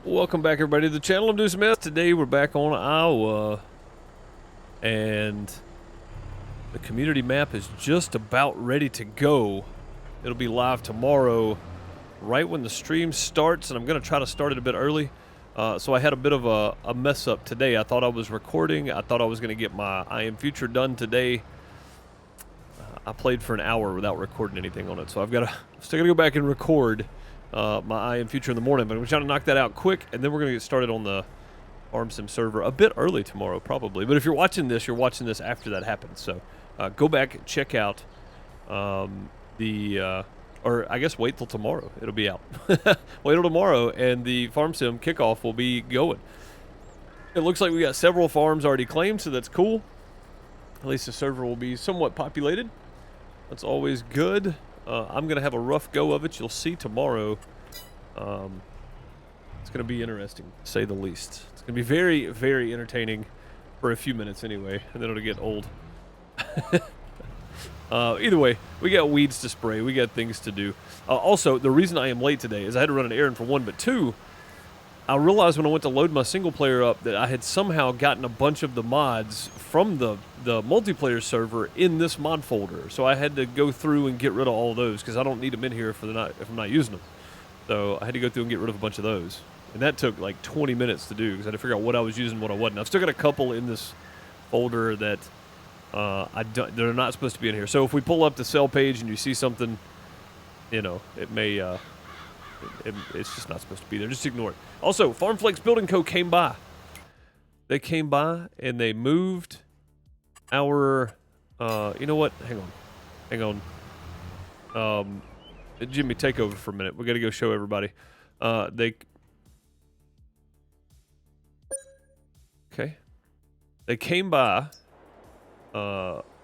Welcome back, everybody, to the channel. I'm Deuce Smith. Today we're back on Iowa, and the community map is just about ready to go. It'll be live tomorrow, right when the stream starts, and I'm going to try to start it a bit early. So I had a bit of a mess up today. I thought I was recording. I thought I was going to get my I Am Future done today. I played for an hour without recording anything on it, so I'm still going to go back and record my I Am Future in the morning, but I'm trying to knock that out quick, and then we're going to get started on the Farm Sim server a bit early tomorrow, probably. But if you're watching this after that happens. So go back and check out or I guess wait till tomorrow. It'll be out. Wait till tomorrow, and the Farm Sim kickoff will be going. It looks like we got several farms already claimed, so that's cool. At least the server will be somewhat populated. That's always good. I'm going to have a rough go of it. You'll see tomorrow. It's going to be interesting, to say the least. It's going to be very, very entertaining for a few minutes anyway, and then it'll get old. Either way, we got weeds to spray. We got things to do. Also, the reason I am late today is I had to run an errand for one, but two, I realized when I went to load my single player up that I had somehow gotten a bunch of the mods from the multiplayer server in this mod folder. So I had to go through and get rid of all of those because I don't need them in here if I'm not using them. So I had to go through and get rid of a bunch of those. And that took like 20 minutes to do because I had to figure out what I was using and what I wasn't. I've still got a couple in this folder that they're not supposed to be in here. So if we pull up the sell page and you see something, you know, it may... it's just not supposed to be there. Just ignore it. Also, FarmFlex Building Co. came by. They came by and they moved our... you know what? Hang on. Jimmy, take over for a minute. We got to go show everybody. Okay. They came by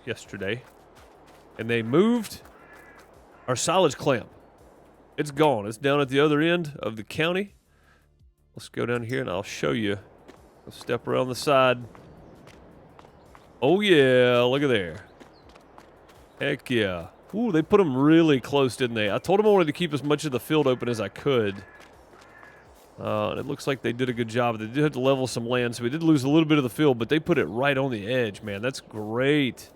yesterday and they moved our silage clamp. It's gone. It's down at the other end of the county. Let's go down here and I'll show you. I'll step around the side. Oh yeah, look at there. Heck yeah. Ooh, they put them really close, didn't they? I told them I wanted to keep as much of the field open as I could. And it looks like they did a good job. They did have to level some land, so we did lose a little bit of the field, but they put it right on the edge, man. That's great.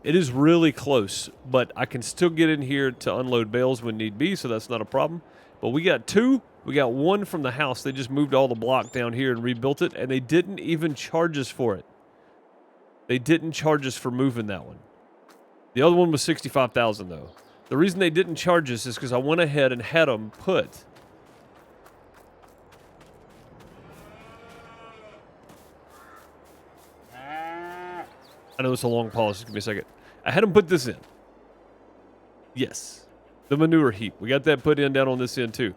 It is really close, but I can still get in here to unload bales when need be, so that's not a problem. But we got two. We got one from the house. They just moved all the block down here and rebuilt it, and they didn't even charge us for it. They didn't charge us for moving that one. The other one was $65,000, though. The reason they didn't charge us is because I went ahead and had them put... I know it's a long pause. Just give me a second. I had them put this in. Yes. The manure heap. We got that put in down on this end, too.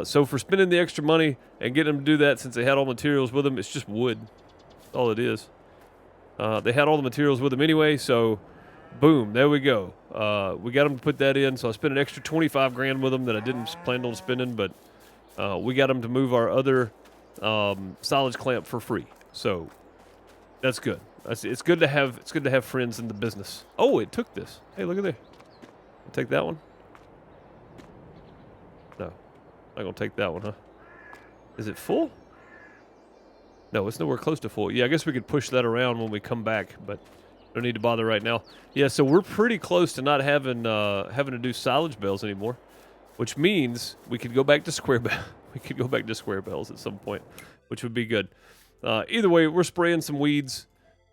So for spending the extra money and getting them to do that, since they had all the materials with them, it's just wood. That's all it is. They had all the materials with them anyway, so boom, there we go. We got them to put that in, so I spent an extra 25 grand with them that I didn't plan on spending, but we got them to move our other silage clamp for free. So that's good. It's good to have friends in the business. Oh, it took this. Hey, look at there. I'll take that one. No, not gonna take that one, huh? Is it full? No, it's nowhere close to full. Yeah, I guess we could push that around when we come back, but don't need to bother right now. Yeah, so we're pretty close to not having to do silage bales anymore, which means we could go back to square bales. We could go back to square bales at some point, which would be good. Either way, we're spraying some weeds.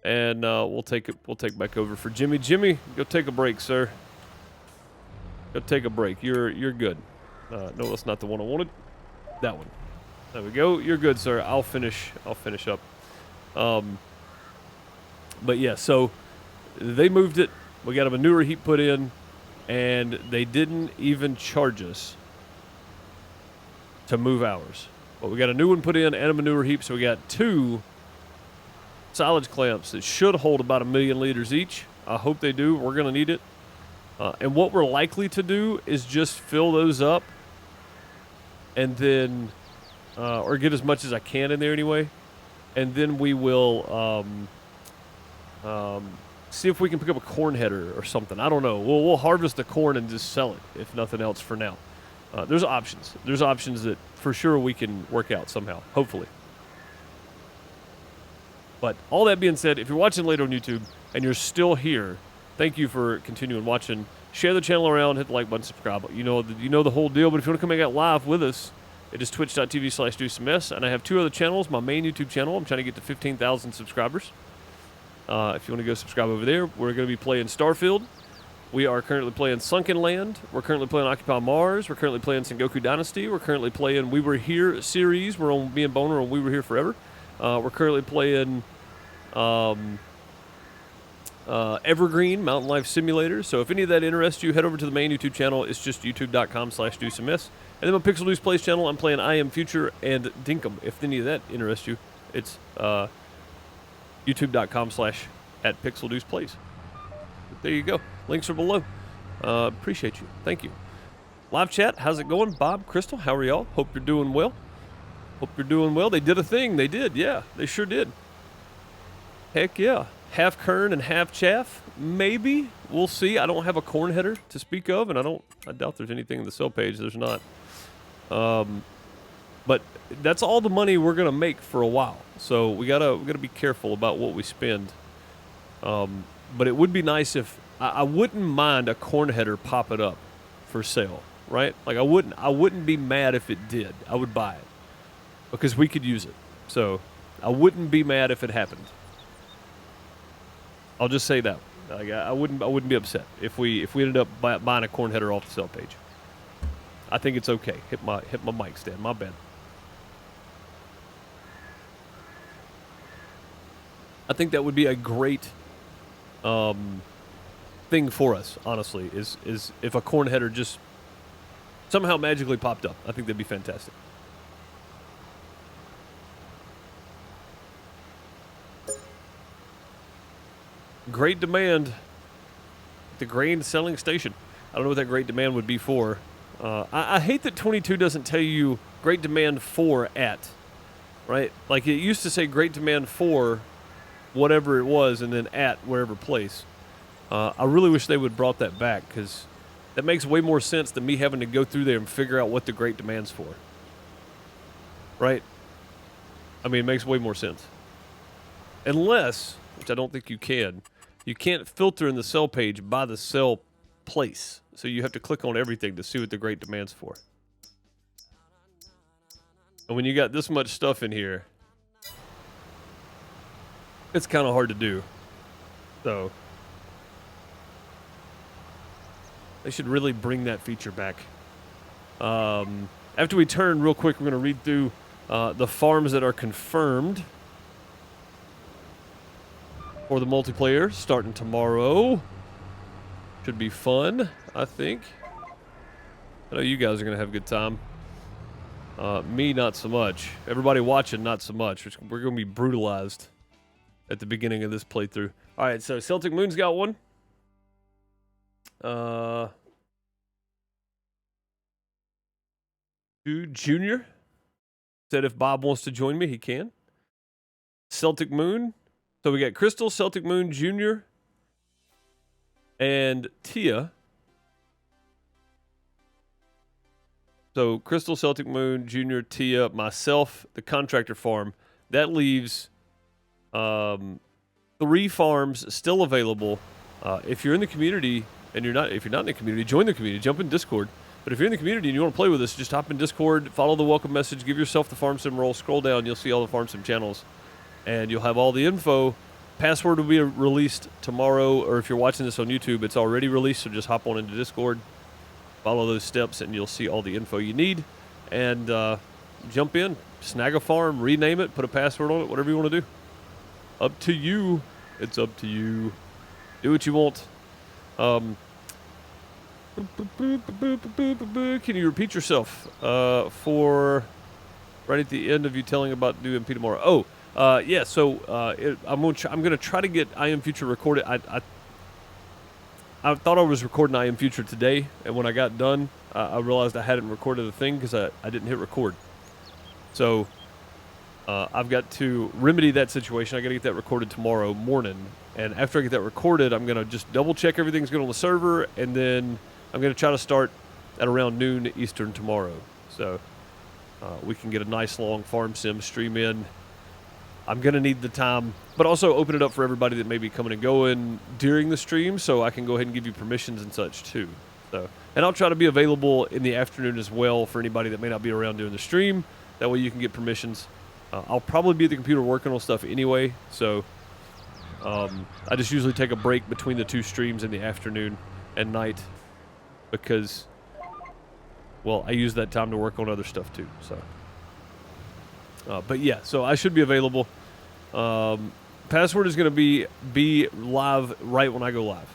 And we'll take back over for Jimmy. Jimmy, go take a break, sir. Go take a break. You're good. No, that's not the one I wanted. That one. There we go. You're good, sir. I'll finish up. But yeah, so they moved it. We got a manure heap put in, and they didn't even charge us to move ours. But we got a new one put in and a manure heap, so we got two silage clamps that should hold about 1 million liters each. I hope they do. We're going to need it. And what we're likely to do is just fill those up and then, or get as much as I can in there anyway. And then we will see if we can pick up a corn header or something. I don't know. We'll harvest the corn and just sell it, if nothing else for now. There's options. There's options that for sure we can work out somehow, hopefully. But all that being said, if you're watching later on YouTube and you're still here, thank you for continuing watching. Share the channel around, hit the like button, subscribe. You know the whole deal. But if you want to come hang out live with us, it is twitch.tv/DeuceMS. And I have 2 other channels. My main YouTube channel, I'm trying to get to 15,000 subscribers. If you want to go subscribe over there, we're going to be playing Starfield. We are currently playing Sunken Land. We're currently playing Occupy Mars. We're currently playing Sengoku Dynasty. We're currently playing We Were Here series. We're on me and Boner on We Were Here Forever. We're currently playing Evergreen Mountain Life Simulator. So if any of that interests you, head over to the main YouTube channel. It's just youtube.com/DeuceMS. And then my Pixel Deuce Plays channel, I'm playing I Am Future and Dinkum. If any of that interests you, it's youtube.com/@PixelDeucePlays. There you go. Links are below. Appreciate you. Thank you. Live chat, how's it going? Bob, Crystal, how are y'all? Hope you're doing well. Hope you're doing well. They did a thing. They did. Yeah, they sure did. Heck yeah. Half kern and half chaff? Maybe. We'll see. I don't have a corn header to speak of, and I doubt there's anything in the sell page. There's not. But that's all the money we're gonna make for a while. So we gotta be careful about what we spend. But it would be nice if I wouldn't mind a corn header popping up for sale, right? Like I wouldn't be mad if it did. I would buy it because we could use it. So I wouldn't be mad if it happened. I'll just say that. Like I wouldn't be upset if we ended up buying a corn header off the sell page. I think it's okay. Hit my mic stand. My bad. I think that would be a great thing for us, honestly, is if a corn header just somehow magically popped up. I think that'd be fantastic. Great demand. The grain selling station. I don't know what that great demand would be for. I hate that 22 doesn't tell you great demand for at, right? Like it used to say great demand for whatever it was and then at wherever place. I really wish they would brought that back because that makes way more sense than me having to go through there and figure out what the great demand's for. Right? I mean, it makes way more sense. Unless, which I don't think you can't filter in the sell page by the sell place. So you have to click on everything to see what the great demand's for. And when you got this much stuff in here, it's kind of hard to do. So they should really bring that feature back. After we turn real quick, we're going to read through the farms that are confirmed for the multiplayer starting tomorrow. Should be fun, I think. I know you guys are going to have a good time. Me, not so much. Everybody watching, not so much. We're going to be brutalized at the beginning of this playthrough. All right, so Celtic Moon's got one. Junior said if Bob wants to join me, he can. Celtic Moon. So we got Crystal, Celtic Moon, Junior, and Tia. So Crystal, Celtic Moon, Junior, Tia, myself, the contractor farm. That leaves 3 farms still available. If you're in the community and if you're not in the community, join the community, jump in Discord. But if you're in the community and you want to play with us, just hop in Discord, follow the welcome message, give yourself the farm sim role, scroll down, you'll see all the farm sim channels, and you'll have all the info. Password will be released tomorrow, or if you're watching this on YouTube, it's already released, so just hop on into Discord, follow those steps, and you'll see all the info you need. And jump in, snag a farm, rename it, put a password on it, whatever you want to do. Up to you. It's up to you. Do what you want. Can you repeat yourself for right at the end of you telling about doing MP tomorrow? Yeah. So I'm gonna try to get I Am Future recorded. I thought I was recording I Am Future today, and when I got done, I realized I hadn't recorded the thing because I didn't hit record. So I've got to remedy that situation. I got to get that recorded tomorrow morning, and after I get that recorded, I'm gonna just double check everything's good on the server, and then I'm going to try to start at around noon Eastern tomorrow. So we can get a nice long farm sim stream in. I'm going to need the time, but also open it up for everybody that may be coming and going during the stream, so I can go ahead and give you permissions and such too. So, and I'll try to be available in the afternoon as well for anybody that may not be around during the stream. That way you can get permissions. I'll probably be at the computer working on stuff anyway, so I just usually take a break between the two streams in the afternoon and night because, well, I use that time to work on other stuff too. So, but yeah, so I should be available. Password is going to be live right when I go live.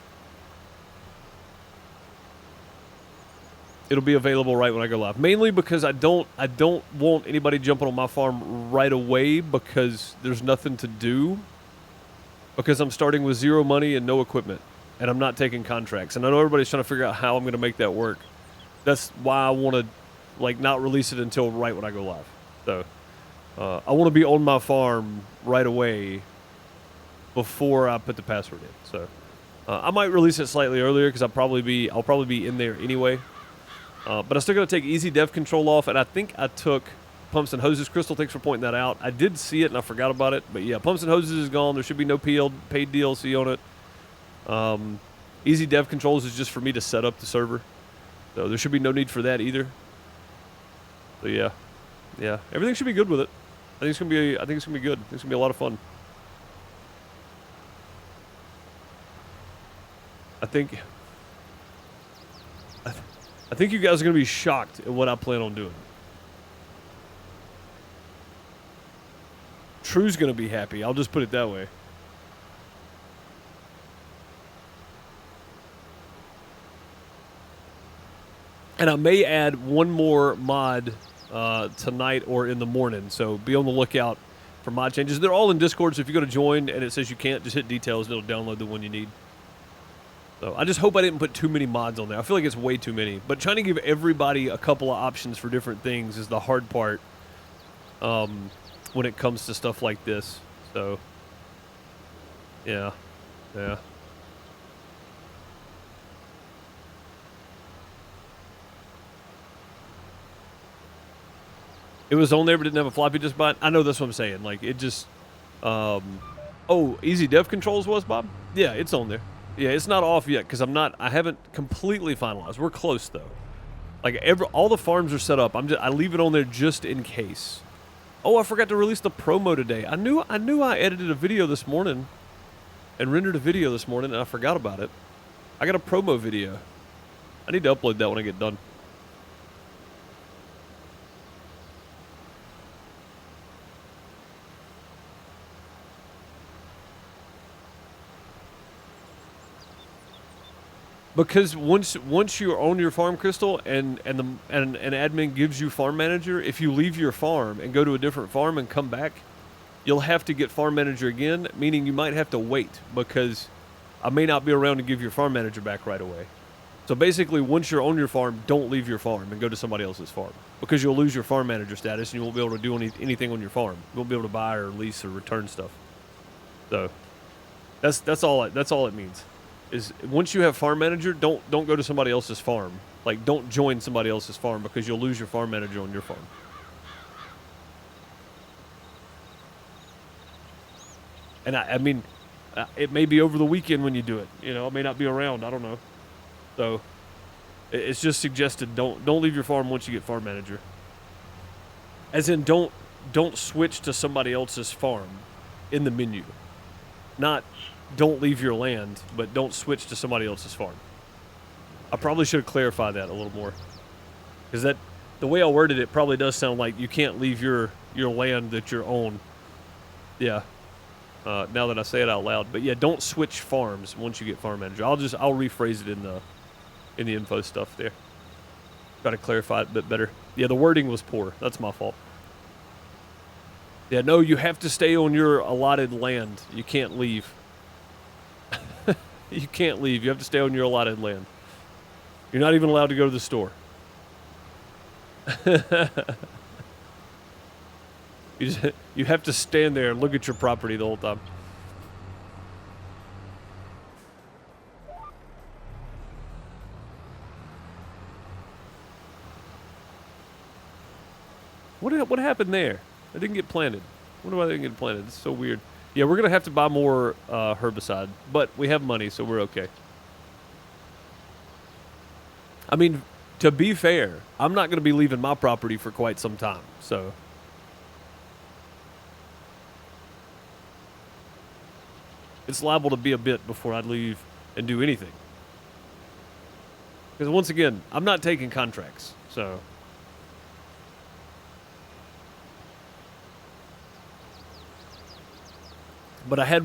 It'll be available right when I go live. Mainly because I don't want anybody jumping on my farm right away because there's nothing to do. Because I'm starting with zero money and no equipment, and I'm not taking contracts. And I know everybody's trying to figure out how I'm going to make that work. That's why I want to like not release it until right when I go live. So I want to be on my farm right away before I put the password in. So I might release it slightly earlier because I'll probably be in there anyway. But I still got to take easy dev control off, and I think I took pumps and hoses. Crystal, thanks for pointing that out. I did see it and I forgot about it, but yeah, pumps and hoses is gone. There should be no paid DLC on it. Easy dev controls is just for me to set up the server, so there should be no need for that either. So yeah, everything should be good with it. I think it's gonna be good. I think it's gonna be a lot of fun. I think you guys are gonna be shocked at what I plan on doing. True's gonna be happy. I'll just put it that way. And I may add one more mod tonight or in the morning, so be on the lookout for mod changes. They're all in Discord, so if you go to join and it says you can't, just hit details and it'll download the one you need. So I just hope I didn't put too many mods on there. I feel like it's way too many. But trying to give everybody a couple of options for different things is the hard part when it comes to stuff like this. So, yeah. It was on there but didn't have a floppy disk button. I know, that's what I'm saying. Like, it just... oh, easy dev controls was, Bob? Yeah, it's on there. Yeah, it's not off yet because I haven't completely finalized. We're close though. Like all the farms are set up. I leave it on there just in case. Oh, I forgot to release the promo today. I knew I edited a video this morning and rendered a video this morning and I forgot about it. I got a promo video. I need to upload that when I get done. Because once you own your farm, Crystal, and an admin gives you farm manager, if you leave your farm and go to a different farm and come back, you'll have to get farm manager again, meaning you might have to wait because I may not be around to give your farm manager back right away. So basically, once you're on your farm, don't leave your farm and go to somebody else's farm because you'll lose your farm manager status and you won't be able to do anything on your farm. You won't be able to buy or lease or return stuff. So that's all it means. Is once you have farm manager, don't go to somebody else's farm. Like, don't join somebody else's farm because you'll lose your farm manager on your farm. And I mean, it may be over the weekend when you do it. You know, it may not be around. I don't know. So it's just suggested don't leave your farm once you get farm manager. As in, don't switch to somebody else's farm in the menu. Not don't leave your land, but don't switch to somebody else's farm. I probably should have clarified that a little more. Because the way I worded it probably does sound like you can't leave your land that you own. Yeah. Now that I say it out loud. But yeah, don't switch farms once you get farm manager. I'll rephrase it in the info stuff there. Try to clarify it a bit better. Yeah, the wording was poor. That's my fault. Yeah, no, you have to stay on your allotted land. You can't leave. You can't leave. You have to stay on your allotted land. You're not even allowed to go to the store. You have to stand there and look at your property the whole time. happened there? It didn't get planted. I wonder why they didn't get planted. It's so weird. Yeah, we're going to have to buy more herbicide, but we have money, so we're okay. I mean, to be fair, I'm not going to be leaving my property for quite some time, so. It's liable to be a bit before I leave and do anything. Because once again, I'm not taking contracts, so. But I had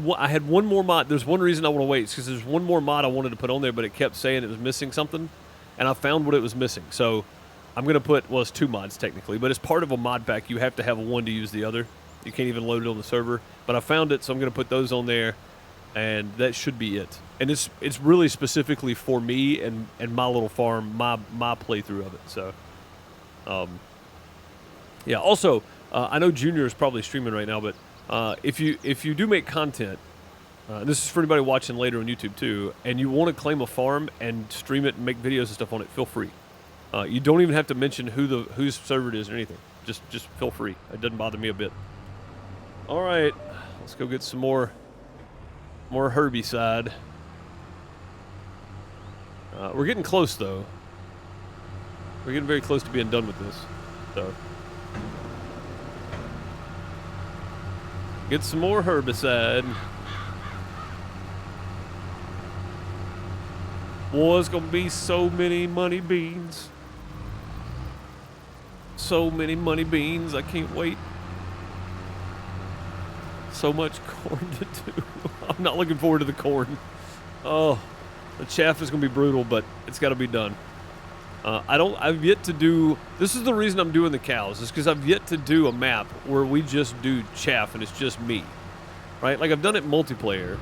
one more mod. There's one reason I want to wait. It's because there's one more mod I wanted to put on there, but it kept saying it was missing something. And I found what it was missing. So I'm going to put, well, it's 2 mods technically, but as part of a mod pack, you have to have one to use the other. You can't even load it on the server. But I found it, so I'm going to put those on there, and that should be it. And it's really specifically for me and my little farm, my playthrough of it. So, yeah. Also, I know Junior is probably streaming right now, but if you do make content, this is for anybody watching later on YouTube too, and you want to claim a farm and stream it and make videos and stuff on it, feel free. You don't even have to mention whose server it is or anything. Just feel free. It doesn't bother me a bit. All right, let's go get some more herbicide. We're getting close though. We're getting very close to being done with this. So get some more herbicide. Boy, it's gonna be so many money beans. So many money beans, I can't wait. So much corn to do. I'm not looking forward to the corn. Oh, the chaff is gonna be brutal, but it's gotta be done. I've yet to do, this is the reason I'm doing the cows, is because I've yet to do a map where we just do chaff and it's just me. Right? Like I've done it multiplayer.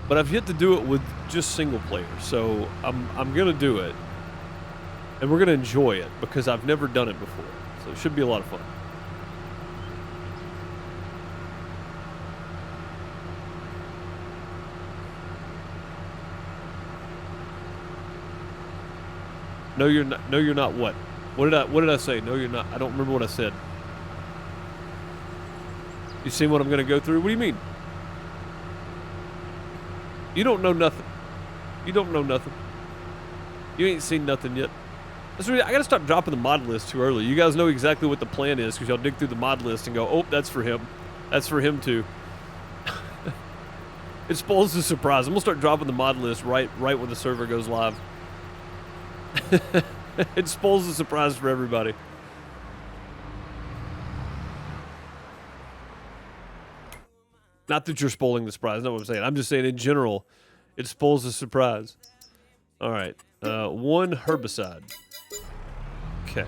But I've yet to do it with just single player, so I'm gonna do it, and we're gonna enjoy it because I've never done it before, so it should be a lot of fun. No, you're not. No, you're not. What? What did I say? No, you're not. I don't remember what I said. You see what I'm gonna go through? What do you mean? You don't know nothing. You don't know nothing. You ain't seen nothing yet. That's the reason I gotta stop dropping the mod list too early. You guys know exactly what the plan is because y'all dig through the mod list and go, oh, that's for him. That's for him too. It spoils the surprise. I'm gonna start dropping the mod list right when the server goes live. It spoils the surprise for everybody. Not that you're spoiling the surprise, that's not what I'm saying. I'm just saying in general, it spoils the surprise. All right, 1 herbicide. Okay.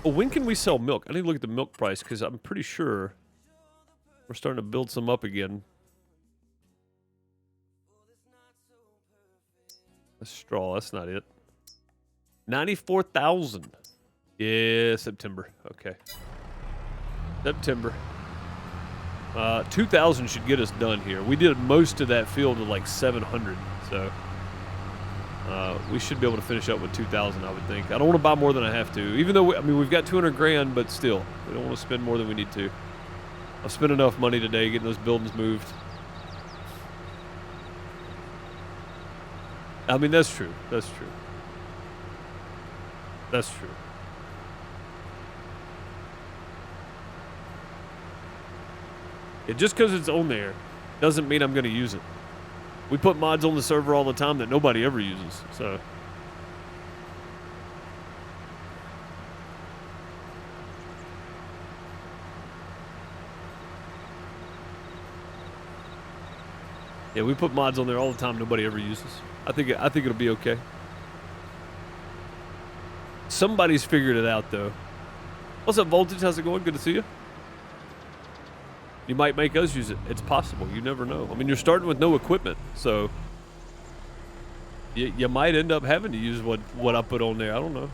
Oh, when can we sell milk? I need to look at the milk price because I'm pretty sure we're starting to build some up again. A straw, that's not it. 94,000. Yeah, September. Okay. September. 2,000 should get us done here. We did most of that field with like 700, so we should be able to finish up with 2,000, I would think. I don't want to buy more than I have to, even though I mean we've got 200 grand, but still, we don't want to spend more than we need to. I've spent enough money today getting those buildings moved. I mean, that's true. That's true. That's true. Yeah, just because it's on there doesn't mean I'm going to use it. We put mods on the server all the time that nobody ever uses, so. Yeah, we put mods on there all the time nobody ever uses. I think it'll be okay. Somebody's figured it out, though. What's up, Voltage? How's it going? Good to see you. You might make us use it. It's possible. You never know. I mean, you're starting with no equipment, so you might end up having to use what I put on there. I don't know.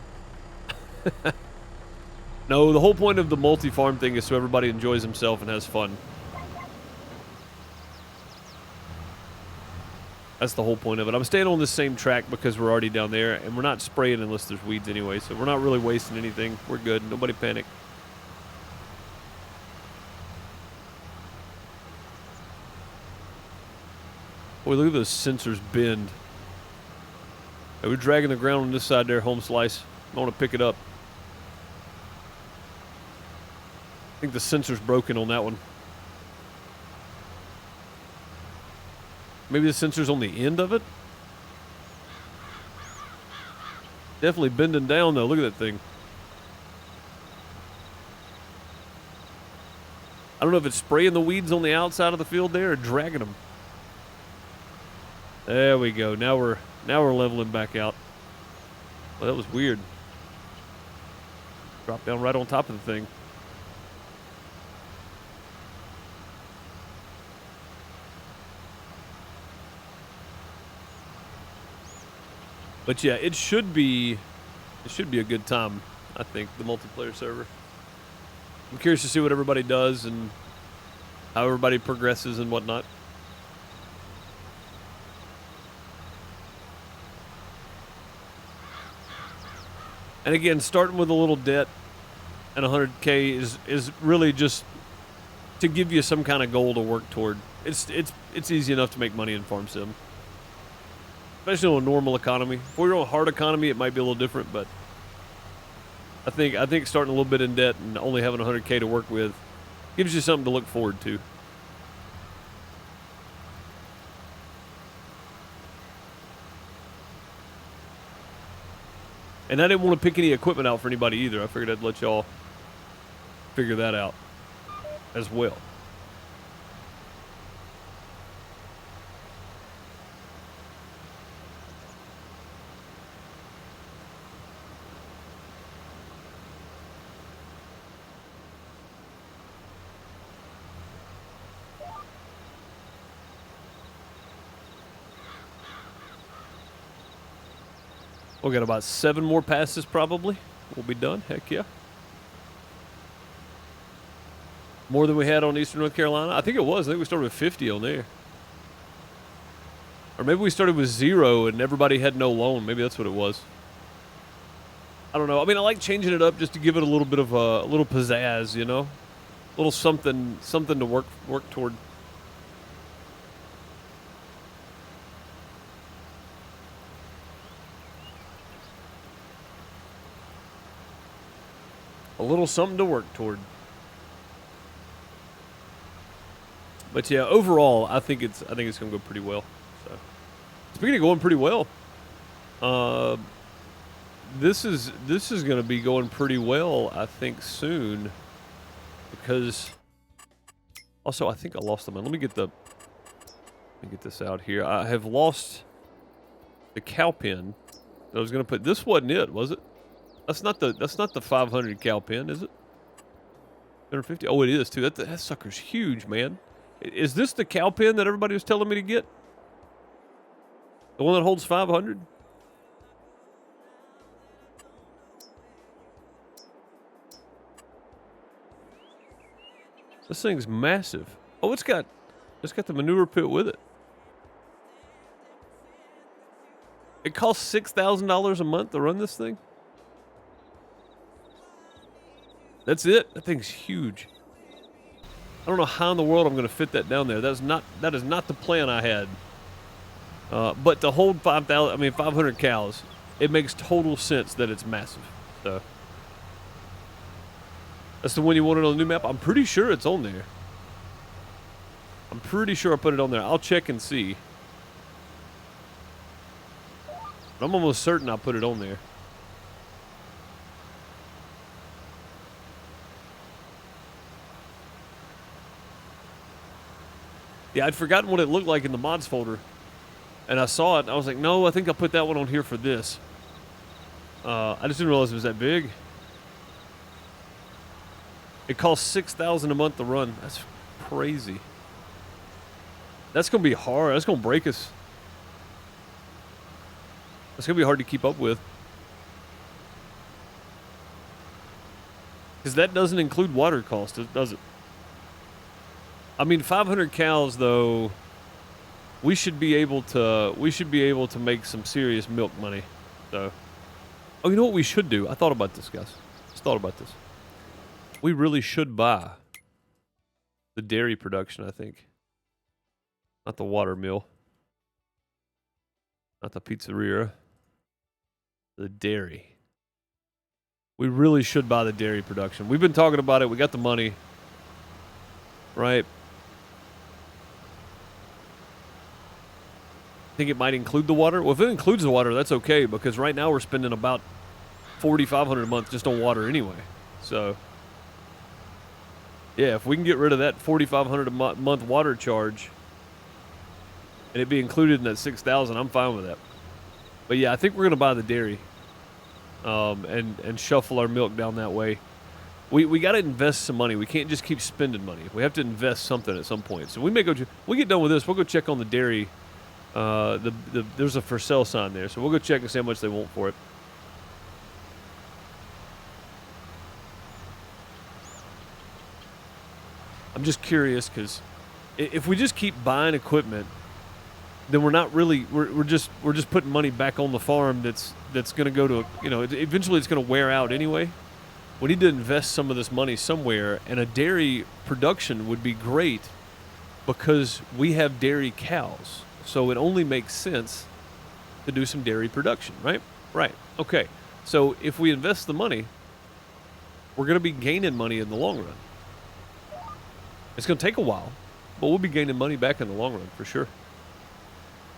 No, the whole point of the multi-farm thing is so everybody enjoys himself and has fun. That's the whole point of it. I'm staying on the same track because we're already down there, and we're not spraying unless there's weeds anyway, so we're not really wasting anything. We're good. Nobody panic. Boy, look at those sensors bend. Hey, we're dragging the ground on this side there, home slice. I want to pick it up. I think the sensor's broken on that one. Maybe the sensor's on the end of it? Definitely bending down, though. Look at that thing. I don't know if it's spraying the weeds on the outside of the field there or dragging them. There we go. Now we're leveling back out. Well, that was weird. Dropped down right on top of the thing. But yeah, it should be a good time, I think, the multiplayer server. I'm curious to see what everybody does and how everybody progresses and whatnot. And again, starting with a little debt and 100K is really just to give you some kind of goal to work toward. It's easy enough to make money in Farm Sim. Especially on a normal economy. If we're on a hard economy, it might be a little different, but I think starting a little bit in debt and only having 100K to work with gives you something to look forward to. And I didn't want to pick any equipment out for anybody either. I figured I'd let y'all figure that out as well. We'll get about 7 more passes probably. We'll be done. Heck yeah. More than we had on Eastern North Carolina? I think it was. I think we started with 50 on there. Or maybe we started with 0 and everybody had no loan. Maybe that's what it was. I don't know. I mean, I like changing it up just to give it a little bit of a little pizzazz, you know? A little something to work toward. A little something to work toward. But yeah, overall, I think it's going to go pretty well. So, speaking of going pretty well, this is going to be going pretty well, I think, soon, because also I think I lost them. Let me get this out here. I have lost the cow pen that I was going to put. This wasn't it, was it? That's not the 500 cow pen, is it? 150. Oh, it is too. That sucker's huge, man. Is this the cow pen that everybody was telling me to get? The one that holds 500? This thing's massive. Oh, it's got the manure pit with it. It costs $6,000 a month to run this thing? That's it? That thing's huge. I don't know how in the world I'm going to fit that down there. That is not the plan I had. But to hold 500 cows, it makes total sense that it's massive. So that's the one you wanted on the new map? I'm pretty sure it's on there. I'm pretty sure I put it on there. I'll check and see. But I'm almost certain I put it on there. Yeah, I'd forgotten what it looked like in the mods folder. And I saw it, and I was like, no, I think I'll put that one on here for this. I just didn't realize it was that big. It costs $6,000 a month to run. That's crazy. That's going to be hard. That's going to break us. That's going to be hard to keep up with. Because that doesn't include water cost, does it? I mean, 500 cows, though, we should be able to make some serious milk money. So, oh, you know what we should do? I thought about this, guys. Just thought about this. We really should buy the dairy production, I think. Not the water mill. Not the pizzeria. The dairy. We really should buy the dairy production. We've been talking about it. We got the money. Right? I think it might include the water. Well, if it includes the water, that's okay, because right now we're spending about $4,500 a month just on water anyway. So, yeah, if we can get rid of that $4,500 a month water charge and it be included in that $6,000, I'm fine with that. But yeah, I think we're gonna buy the dairy, and shuffle our milk down that way. We got to invest some money. We can't just keep spending money. We have to invest something at some point. So we may go. We get done with this. We'll go check on the dairy. There's a for sale sign there, so we'll go check and see how much they want for it. I'm just curious because if we just keep buying equipment, then we're not really we're just putting money back on the farm that's going to go to, you know, eventually it's going to wear out anyway. We need to invest some of this money somewhere, and a dairy production would be great because we have dairy cows. So it only makes sense to do some dairy production, right? Right. Okay. So if we invest the money, we're going to be gaining money in the long run. It's going to take a while, but we'll be gaining money back in the long run for sure.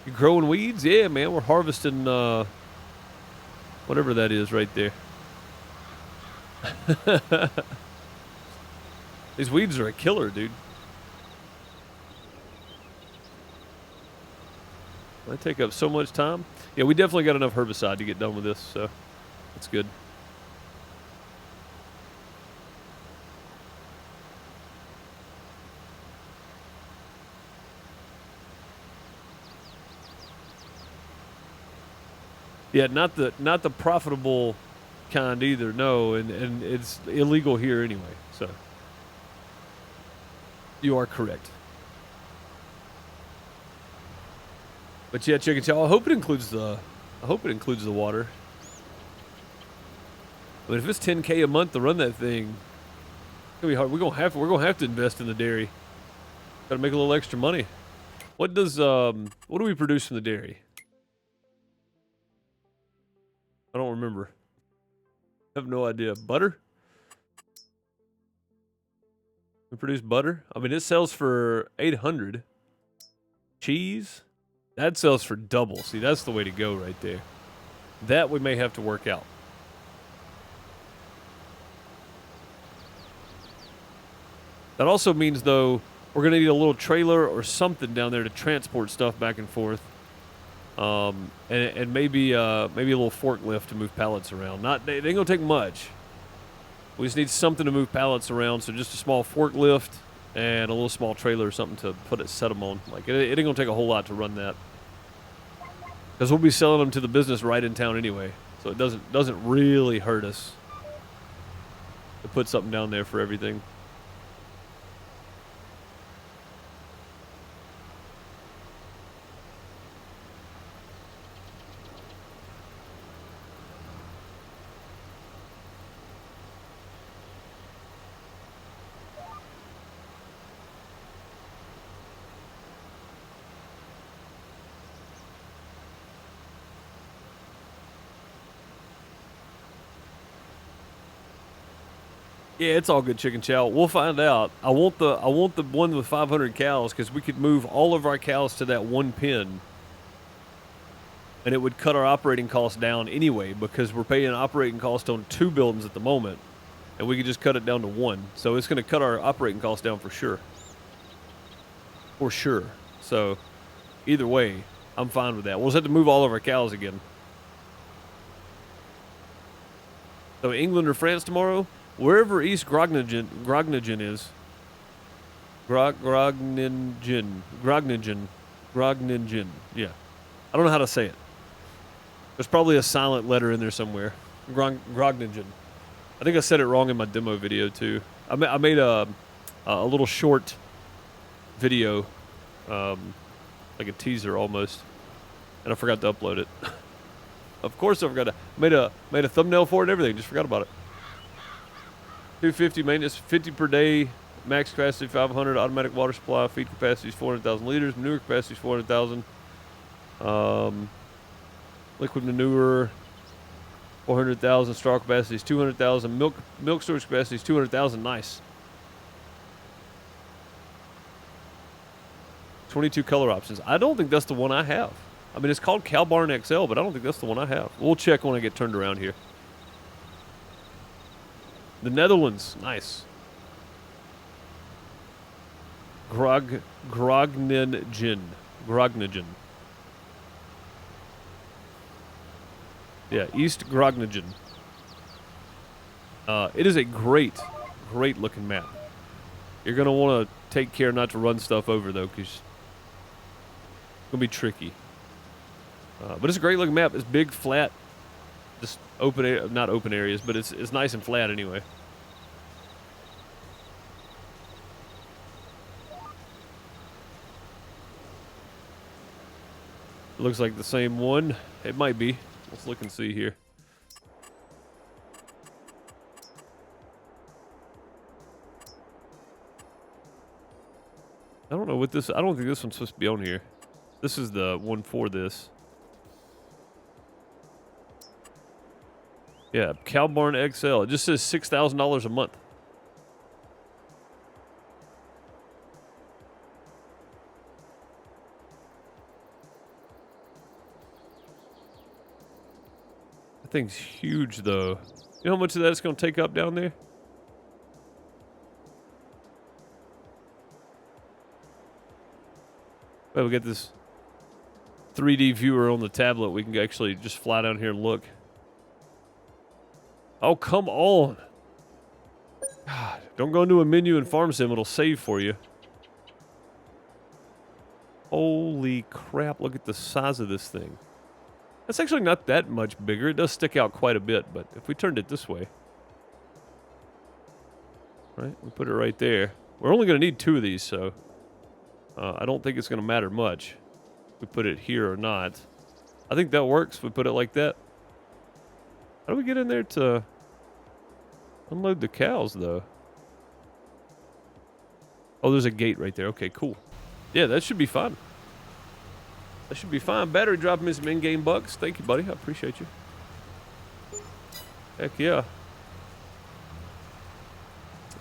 You growing weeds? Yeah, man. We're harvesting whatever that is right there. These weeds are a killer, dude. They take up so much time. Yeah, we definitely got enough herbicide to get done with this, so that's good. Yeah, not the profitable kind either. No, and it's illegal here anyway. So you are correct. But yeah, chicken chow. I hope it includes the water. But if it's $10K a month to run that thing, it's gonna be hard. We're gonna have to invest in the dairy. Got to make a little extra money. What do we produce from the dairy? I don't remember. I have no idea. Butter? We produce butter? I mean, it sells for $800. Cheese? That sells for double. See, that's the way to go right there. That we may have to work out. That also means, though, we're going to need a little trailer or something down there to transport stuff back and forth. And maybe a little forklift to move pallets around. They ain't gonna take much. We just need something to move pallets around. So just a small forklift and a little small trailer or something to set them on. Like it ain't gonna take a whole lot to run that, because we'll be selling them to the business right in town anyway. So it doesn't really hurt us to put something down there for everything. Yeah, it's all good, chicken chow. We'll find out. I want the one with 500 cows because we could move all of our cows to that one pen, and it would cut our operating costs down anyway because we're paying an operating cost on 2 buildings at the moment, and we could just cut it down to 1. So it's going to cut our operating costs down for sure. For sure. So either way, I'm fine with that. We'll just have to move all of our cows again. So England or France tomorrow? Wherever East Groningen is. Groningen. Yeah. I don't know how to say it. There's probably a silent letter in there somewhere. Groningen. I think I said it wrong in my demo video too. I made a little short video like a teaser almost. And I forgot to upload it. Of course I forgot to. Made a thumbnail for it and everything. Just forgot about it. 250 maintenance, 50 per day. Max capacity 500. Automatic water supply. Feed capacity is 400,000 liters. Manure capacity is 400,000. Liquid manure 400,000. Straw capacity is 200,000. Milk storage capacity is 200,000. Nice. 22 color options. I don't think that's the one I have. I mean, it's called Cow Barn XL, but I don't think that's the one I have. We'll check when I get turned around here. The Netherlands. Nice. Groningen. Yeah, East Groningen. It is a great looking map. You're going to want to take care not to run stuff over, though, because it's going to be tricky. But it's a great looking map. It's big, flat, just open, not open areas, but it's nice and flat anyway. It looks like the same one. It might be. Let's look and see here. I don't know what this. I don't think this one's supposed to be on here. This is the one for this. Yeah, Cow Barn XL. It just says $6,000 a month. That thing's huge, though. You know how much of that's going to take up down there? Well, we got this 3D viewer on the tablet. We can actually just fly down here and look. Oh, come on. God, don't go into a menu in Farm Sim. It'll save for you. Holy crap, look at the size of this thing. That's actually not that much bigger. It does stick out quite a bit, but if we turned it this way. Right, we put it right there. We're only going to need 2 of these, so I don't think it's going to matter much if we put it here or not. I think that works if we put it like that. How do we get in there to unload the cows, though? Oh, there's a gate right there. Okay, cool. Yeah, that should be fine. That should be fine. Battery dropping me some in-game bucks. Thank you, buddy. I appreciate you. Heck yeah.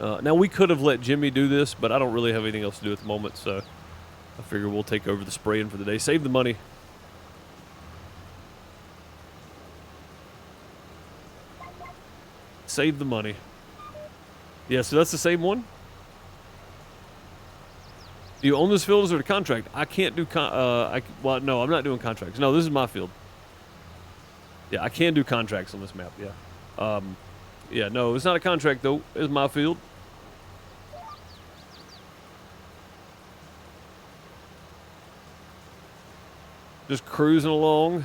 Now, we could have let Jimmy do this, but I don't really have anything else to do at the moment, so I figure we'll take over the spraying for the day. Save the money. Save the money. Yeah, so that's the same one. Do you own this field or is it a contract? I can't do well, no, I'm not doing contracts. No, this is my field. Yeah, I can do contracts on this map, yeah. Yeah, no, it's not a contract, though. It's my field. Just cruising along.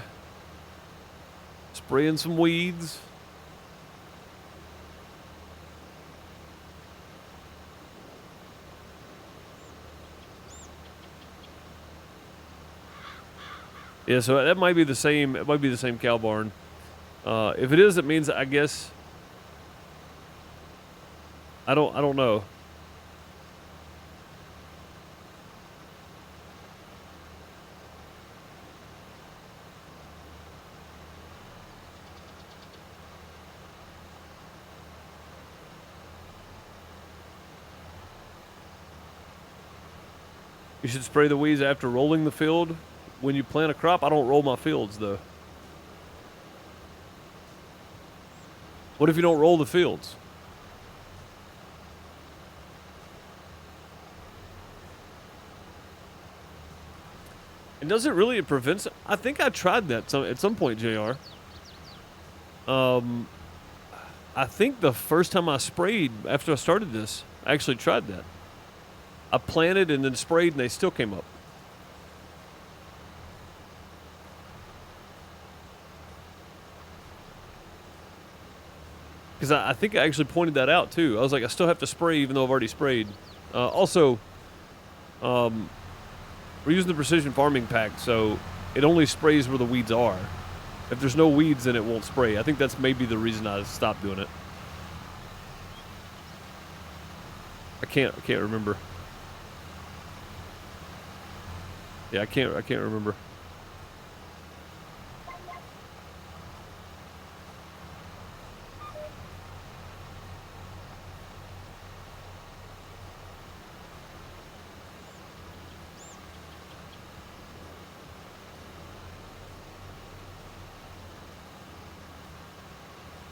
Spraying some weeds. Yeah, so that might be the same. It might be the same cow barn. If it is, it means I guess I don't know. You should spray the weeds after rolling the field. When you plant a crop, I don't roll my fields, though. What if you don't roll the fields? And does it really, it prevents it? I think I tried that at some point, JR. I think the first time I sprayed after I started this, I actually tried that. I planted and then sprayed and they still came up. Because I think I actually pointed that out too. I was like, I still have to spray even though I've already sprayed. Also, We're using the precision farming pack, so it only sprays where the weeds are. If there's no weeds, then it won't spray. I think that's maybe the reason I stopped doing it. I can't remember. Yeah, I can't remember.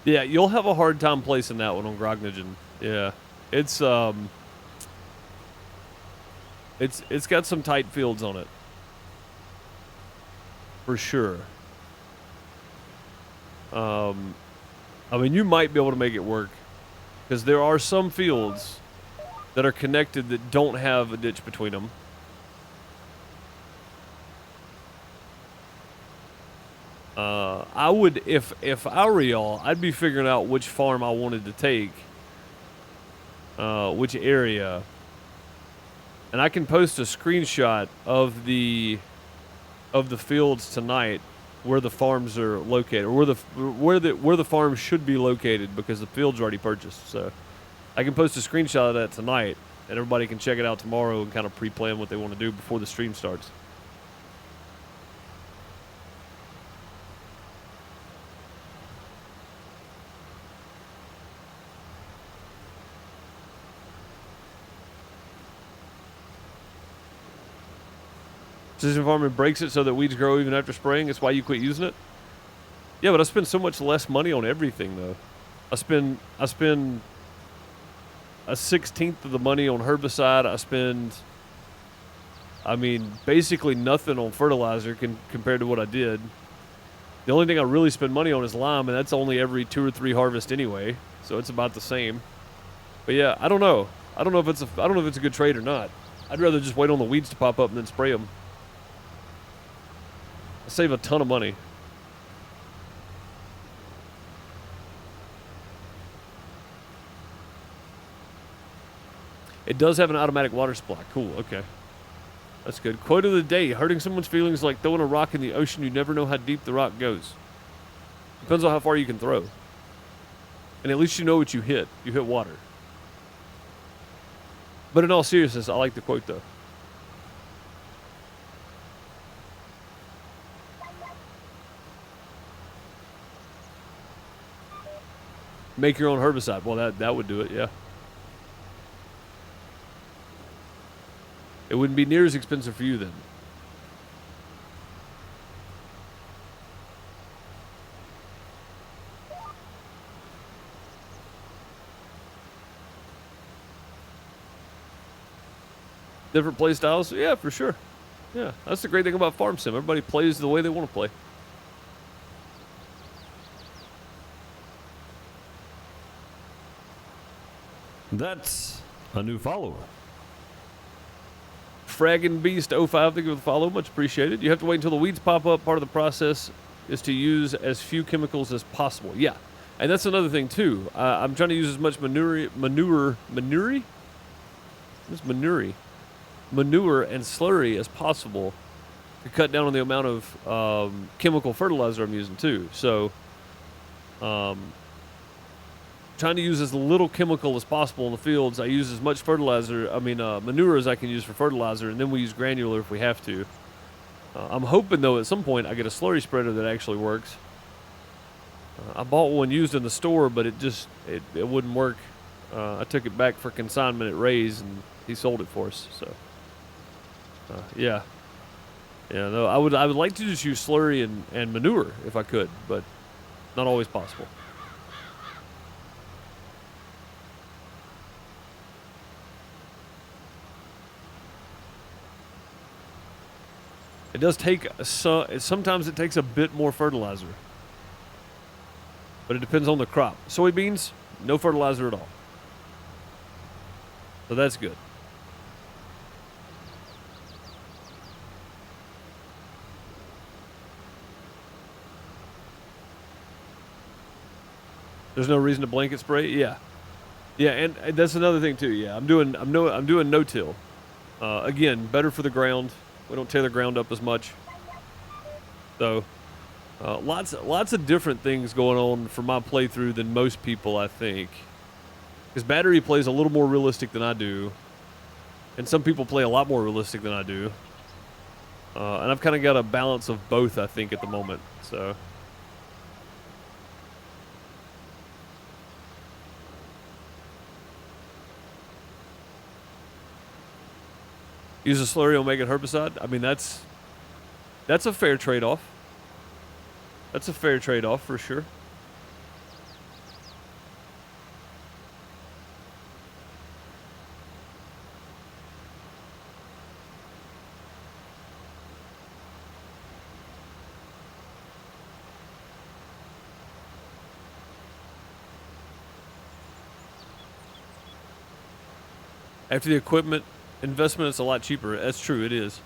Yeah, you'll have a hard time placing that one on Grognagen. Yeah. It's got some tight fields on it. For sure. I mean, you might be able to make it work, because there are some fields that are connected that don't have a ditch between them. I would, if I were y'all, I'd be figuring out which farm I wanted to take, which area, and I can post a screenshot of the fields tonight where the farms are located, or where the farms should be located, because the field's already purchased. So I can post a screenshot of that tonight, and everybody can check it out tomorrow and kind of pre-plan what they want to do before the stream starts. Precision farming breaks it so that weeds grow even after spraying. It's why you quit using it. Yeah, but I spend so much less money on everything, though. I spend a 1/16 of the money on herbicide. I mean, basically nothing on fertilizer compared to what I did. The only thing I really spend money on is lime, and that's only every 2 or 3 harvests anyway, so it's about the same. But yeah, I don't know. I don't know if it's a good trade or not. I'd rather just wait on the weeds to pop up and then spray them. I save a ton of money. It does have an automatic water supply. Cool, okay. That's good. Quote of the day: hurting someone's feelings like throwing a rock in the ocean. You never know how deep the rock goes. Depends on how far you can throw. And at least you know what you hit. You hit water. But in all seriousness, I like the quote, though. Make your own herbicide. Well, that would do it, yeah. It wouldn't be near as expensive for you then. Different play styles? Yeah, for sure. Yeah, that's the great thing about Farm Sim. Everybody plays the way they want to play. That's a new follower. Fraggin' Beast 05, thank you for the follow. Much appreciated. You have to wait until the weeds pop up. Part of the process is to use as few chemicals as possible. Yeah, and that's another thing too. I'm trying to use as much manure and slurry as possible to cut down on the amount of chemical fertilizer I'm using too. So, trying to use as little chemical as possible in the fields. I use as much manure as I can use for fertilizer, and then we use granular if we have to. I'm hoping, though, at some point I get a slurry spreader that actually works. I bought one used in the store, but it wouldn't work. I took it back for consignment at Ray's, and he sold it for us. So, yeah. Yeah, no, I would like to just use slurry and manure if I could, but not always possible. It does take sometimes it takes a bit more fertilizer, but it depends on the crop. Soybeans, no fertilizer at all, so that's good. There's no reason to blanket spray. Yeah, and that's another thing too. Yeah, I'm doing no-till. Again, better for the ground. We don't tear the ground up as much. So, lots of different things going on for my playthrough than most people, I think. Because Battery plays a little more realistic than I do. And some people play a lot more realistic than I do. And I've kind of got a balance of both, I think, at the moment. So... Use a slurry, will make it herbicide. I mean, that's a fair trade-off. That's a fair trade-off for sure. After the equipment investment, it's a lot cheaper. That's true, it is.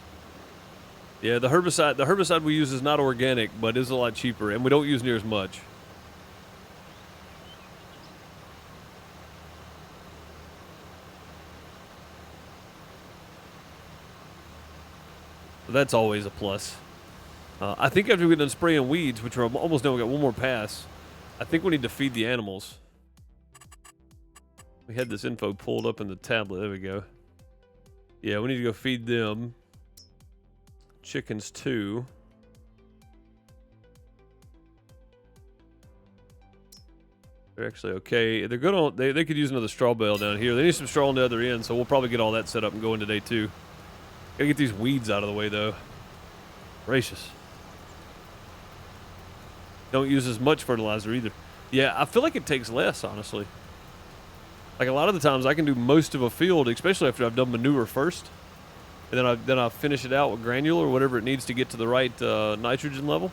Yeah, the herbicide we use is not organic, but is a lot cheaper, and we don't use near as much. So that's always a plus. I think after we get done spraying weeds, which are almost done, we got one more pass. I think we need to feed the animals. We had this info pulled up in the tablet. There we go. Yeah, we need to go feed them. Chickens too. They're actually okay. They're good on. They could use another straw bale down here. They need some straw on the other end, so we'll probably get all that set up and go in today too. Gotta get these weeds out of the way though. Gracious. Don't use as much fertilizer either. Yeah, I feel like it takes less, honestly. Like a lot of the times I can do most of a field, especially after I've done manure first. And then I finish it out with granular or whatever it needs to get to the right nitrogen level.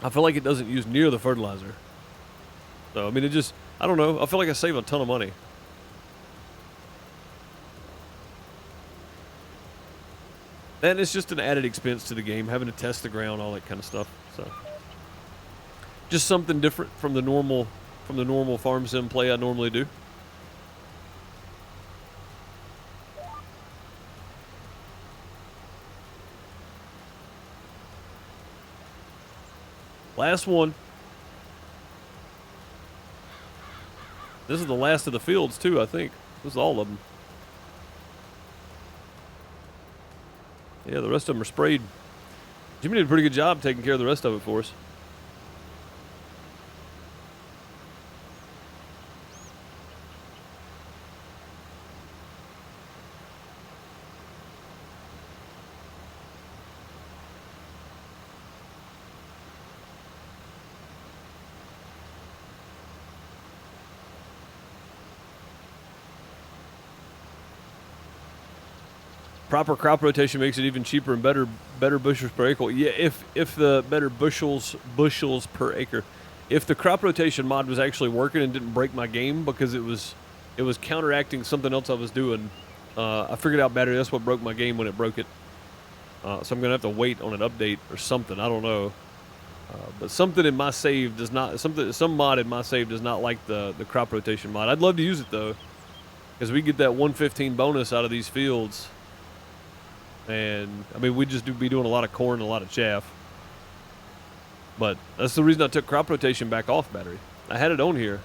I feel like it doesn't use near the fertilizer. So, I mean, I don't know. I feel like I save a ton of money. And it's just an added expense to the game, having to test the ground, all that kind of stuff. So, just something different from the normal farm sim play I normally do. Last one. This is the last of the fields too, I think. This is all of them. Yeah, the rest of them are sprayed. Jimmy did a pretty good job taking care of the rest of it for us. Proper crop rotation makes it even cheaper and better bushels per acre. Yeah, if the better bushels per acre. If the crop rotation mod was actually working and didn't break my game because it was counteracting something else I was doing, I figured out better. That's what broke my game when it broke it. So I'm gonna have to wait on an update or something. I don't know. But something in my save does not. Some mod in my save does not like the crop rotation mod. I'd love to use it though, because we get that 115 bonus out of these fields. And I mean, we just be doing a lot of corn and a lot of chaff. But that's the reason I took crop rotation back off Battery. I had it on here,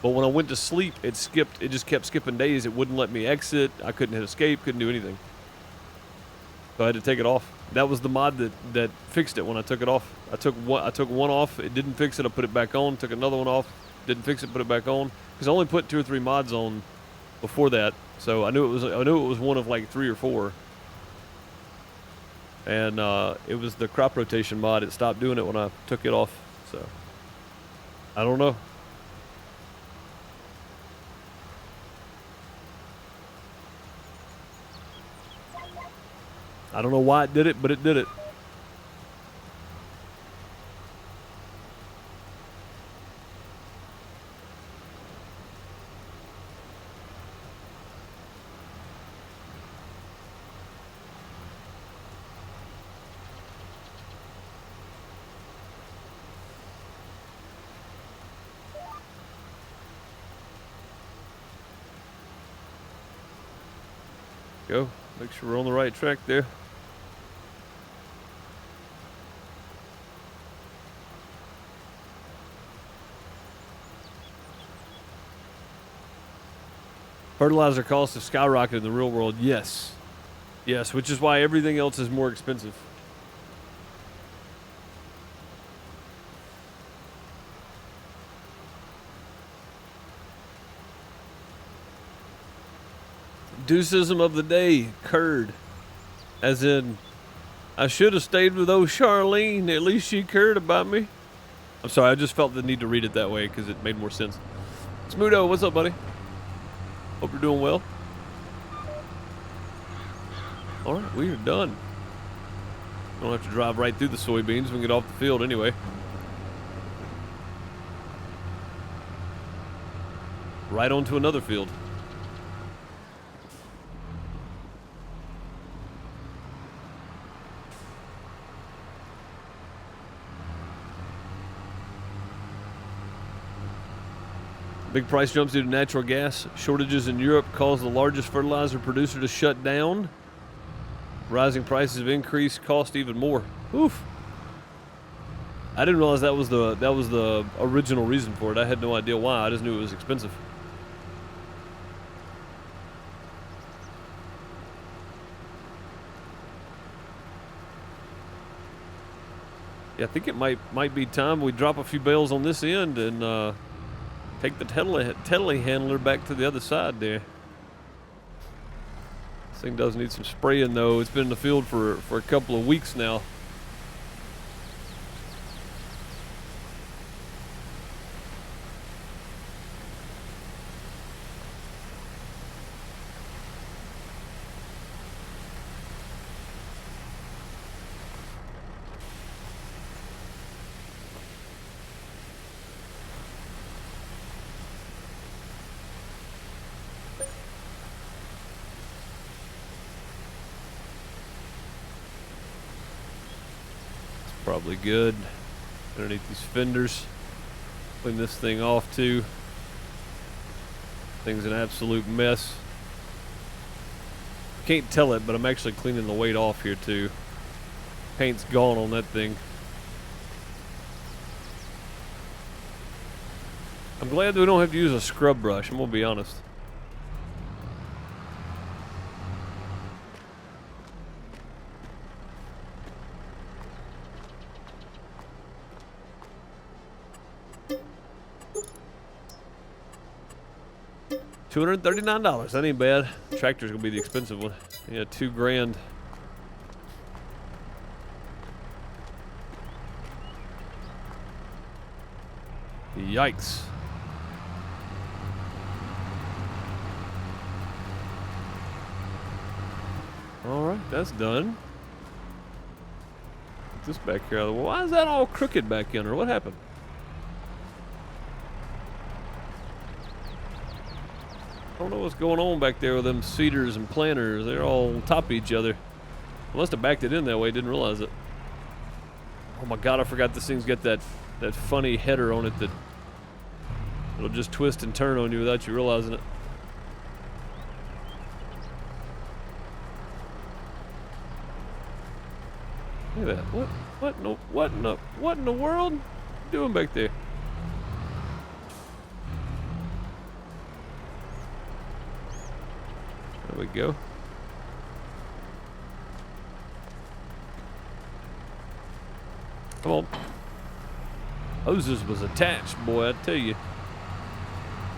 but when I went to sleep, it just kept skipping days. It wouldn't let me exit. I couldn't hit escape. Couldn't do anything. So I had to take it off. That was the mod that fixed it when I took it off. I took one off. It didn't fix it. I put it back on. Took another one off. Didn't fix it. Put it back on. Because I only put 2 or 3 mods on before that. So I knew it was one of like 3 or 4. And it was the crop rotation mod. It stopped doing it when I took it off. So I don't know. I don't know why it did it, but it did it. Go. Make sure we're on the right track there. Fertilizer costs have skyrocketed in the real world. Yes. Yes, which is why everything else is more expensive. Deucism of the day, curd. As in, I should have stayed with old Charlene. At least she cared about me. I'm sorry, I just felt the need to read it that way because it made more sense. Smudo, what's up, buddy? Hope you're doing well. All right, we are done. Don't have to drive right through the soybeans. We can get off the field anyway. Right onto another field. Big price jumps due to natural gas shortages in Europe caused the largest fertilizer producer to shut down. Rising prices have increased cost even more. Oof. I didn't realize that was the original reason for it. I had no idea why. I just knew it was expensive. Yeah, I think it might be time we drop a few bales on this end and take the telehandler back to the other side there. This thing does need some spraying though. It's been in the field for a couple of weeks now. Probably good. Underneath these fenders. Clean this thing off too. Thing's an absolute mess. Can't tell it, but I'm actually cleaning the weight off here too. Paint's gone on that thing. I'm glad that we don't have to use a scrub brush, I'm gonna be honest. $239. That ain't bad. Tractor's gonna be the expensive one. Yeah, $2 grand. Yikes. All right, that's done. Put this back here. Why is that all crooked back in, or what happened? I don't know what's going on back there with them cedars and planters. They're all on top of each other. I must have backed it in that way, didn't realize it. Oh my god, I forgot this thing's got that funny header on it that it'll just twist and turn on you without you realizing it. Look at that. What in the world? What you doing back there? There we go. Come on. Hoses was attached, boy, I tell you.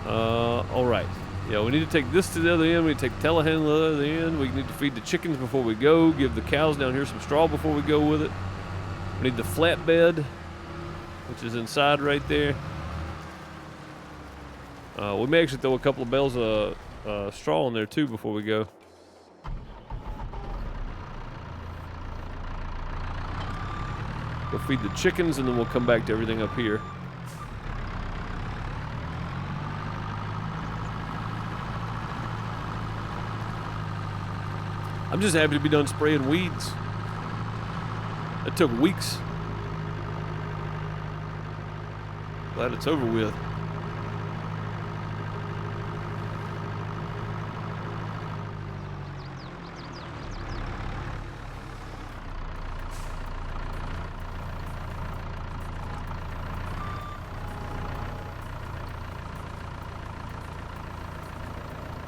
All right. Yeah, we need to take this to the other end. We need to take the telehandler to the other end. We need to feed the chickens before we go. Give the cows down here some straw before we go with it. We need the flatbed, which is inside right there. We may actually throw a couple of bales of straw in there too before we go. Go feed the chickens and then we'll come back to everything up here. I'm just happy to be done spraying weeds. That took weeks. Glad it's over with.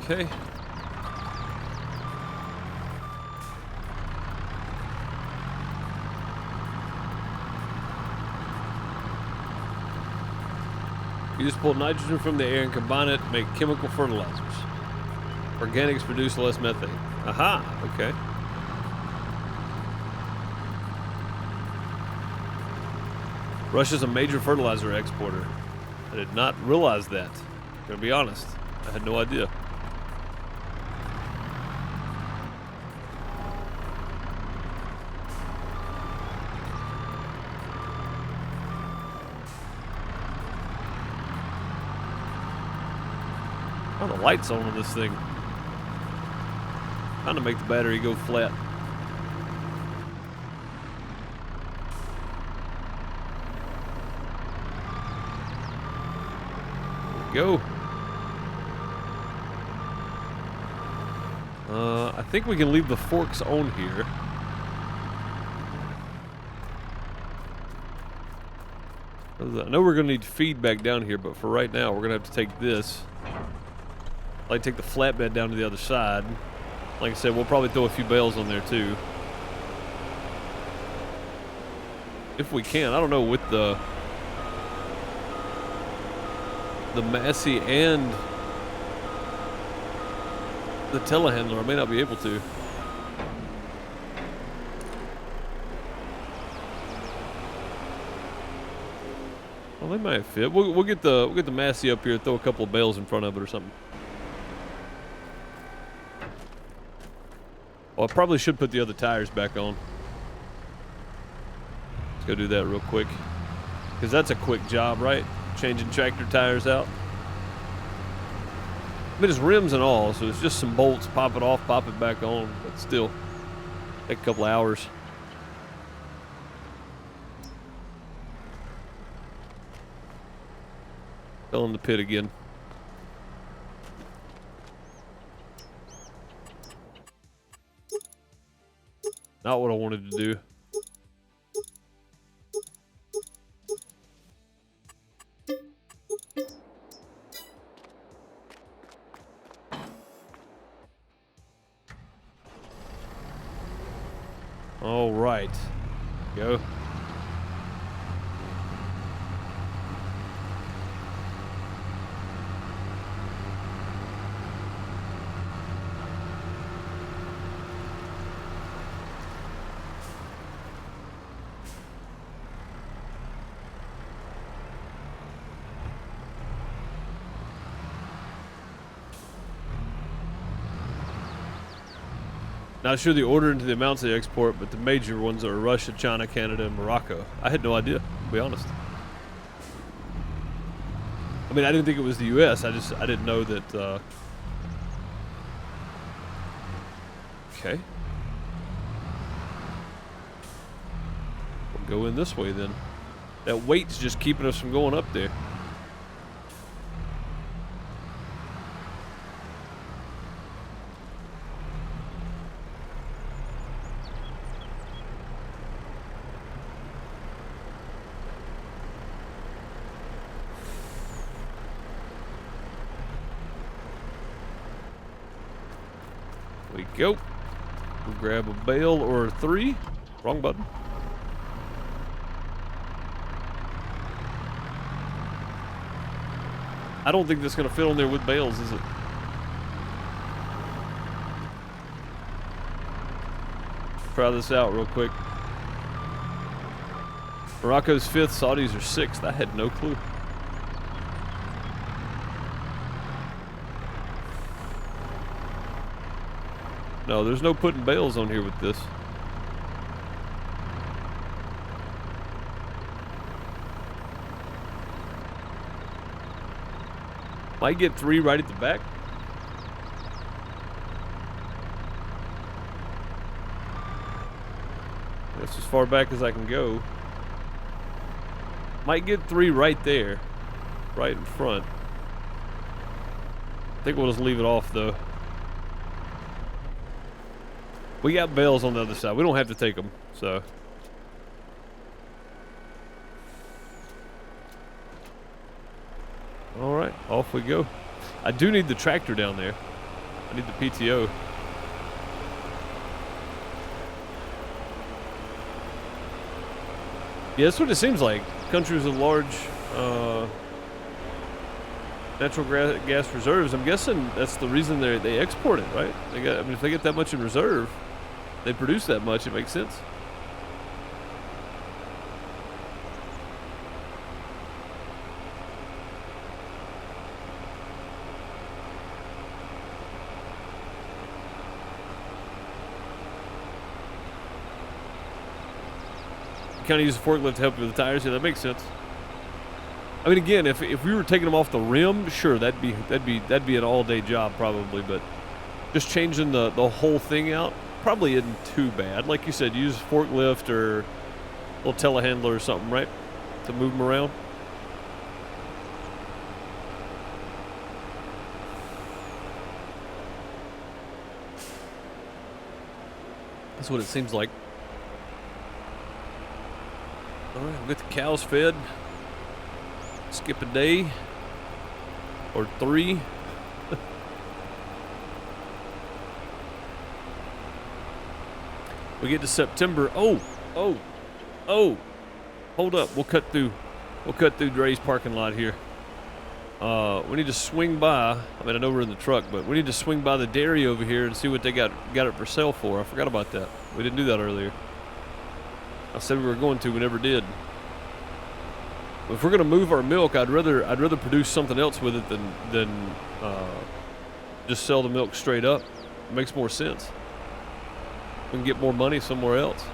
Okay. You just pull nitrogen from the air and combine it to make chemical fertilizers. Organics produce less methane. Aha, okay. Russia's a major fertilizer exporter. I did not realize that. I'm gonna be honest. I had no idea. Oh, the lights on this thing. Trying to make the battery go flat. Go. I think we can leave the forks on here. I know we're gonna need feedback down here, but for right now, we're gonna have to take this. Like take the flatbed down to the other side. Like I said, we'll probably throw a few bales on there too. If we can. I don't know, with the Massey and the telehandler, I may not be able to. Well, they might fit. We'll get the Massey up here, throw a couple of bales in front of it or something. Well, I probably should put the other tires back on. Let's go do that real quick. Because that's a quick job, right? Changing tractor tires out. I mean, it's rims and all, so it's just some bolts. Pop it off, pop it back on. But still, take a couple of hours. Fell in the pit again. Not what I wanted to do. All right. Go. Not sure the order into the amounts they export, but the major ones are Russia, China, Canada, and Morocco. I had no idea, to be honest. I mean, I didn't think it was the U.S. I didn't know that. Okay. We'll go in this way then. That weight's just keeping us from going up there. We go. We'll grab a bale or three. Wrong button. I don't think that's going to fit on there with bales, is it? Try this out real quick. Morocco's 5th, Saudis are 6th. I had no clue. No, there's no putting bales on here with this. Might get 3 right at the back. That's as far back as I can go. Might get 3 right there. Right in front. I think we'll just leave it off though. We got bales on the other side. We don't have to take them, so. All right, off we go. I do need the tractor down there. I need the PTO. Yeah, that's what it seems like. Countries with large natural gas reserves. I'm guessing that's the reason they export it, right? I mean, if they get that much in reserve, they produce that much. It makes sense. Kind of use a forklift to help you with the tires. Yeah, that makes sense. I mean, again, if we were taking them off the rim, sure, that'd be an all-day job probably. But just changing the whole thing out probably isn't too bad. Like you said, use a forklift or a little telehandler or something, right, to move them around. That's what it seems like. All right, we'll get the cows fed. Skip a day or 3. We get to September. Oh. Hold up. We'll cut through Dre's parking lot here. We need to swing by. I mean, I know we're in the truck, but we need to swing by the dairy over here and see what they got it for sale for. I forgot about that. We didn't do that earlier. I said we were going to. We never did. If we're gonna move our milk, I'd rather produce something else with it than just sell the milk straight up. It makes more sense. We can get more money somewhere else.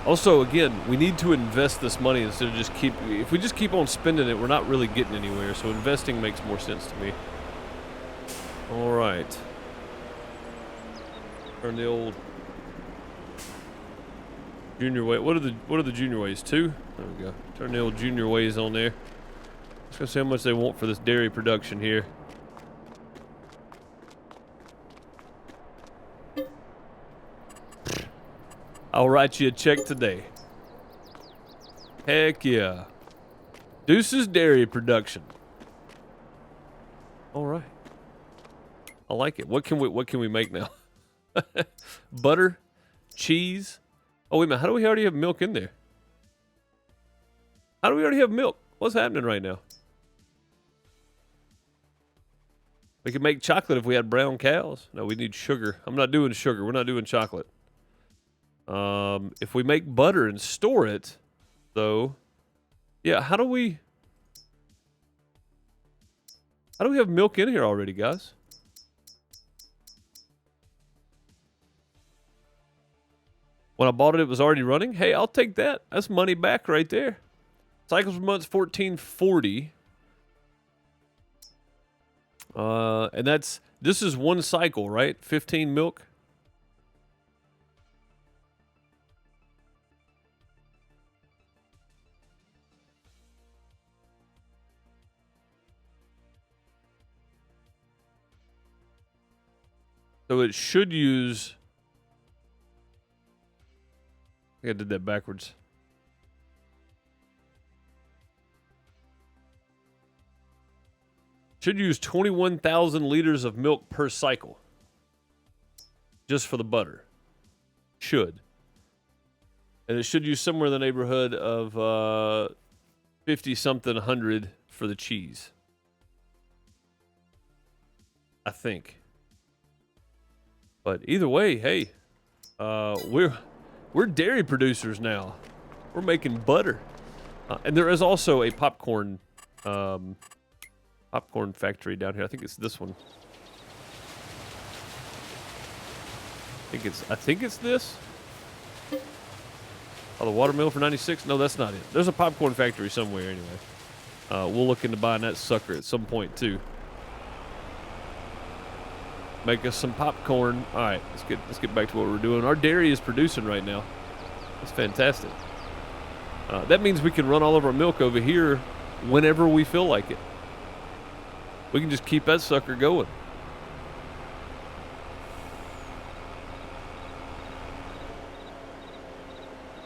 Also, again, we need to invest this money instead of just if we just keep on spending it, we're not really getting anywhere. So investing makes more sense to me. All right. Turn the old junior way. What are the junior ways? 2? There we go. Turn the old junior ways on there. Let's go see how much they want for this dairy production here. I'll write you a check today. Heck yeah. Deuce's dairy production. All right. I like it. What can we make now? Butter, cheese. Oh wait a minute. How do we already have milk in there? How do we already have milk? What's happening right now? We could make chocolate if we had brown cows. No, we need sugar. I'm not doing sugar. We're not doing chocolate. If we make butter and store it, though, yeah. How do we have milk in here already, guys? When I bought it, it was already running. Hey, I'll take that. That's money back right there. Cycles per month 1440. And this is one cycle, right? 15 milk. So it should use... I think I did that backwards. Should use 21,000 liters of milk per cycle. Just for the butter. Should. And it should use somewhere in the neighborhood of 50-something 100 for the cheese. I think. But either way, hey, we're dairy producers now. We're making butter. And there is also a popcorn factory down here. I think it's this one. I think it's this. Oh, the watermill for 96? No, that's not it. There's a popcorn factory somewhere anyway. We'll look into buying that sucker at some point too. Make us some popcorn. All right, let's get back to what we're doing. Our dairy is producing right now. That's fantastic. That means we can run all of our milk over here whenever we feel like it. We can just keep that sucker going.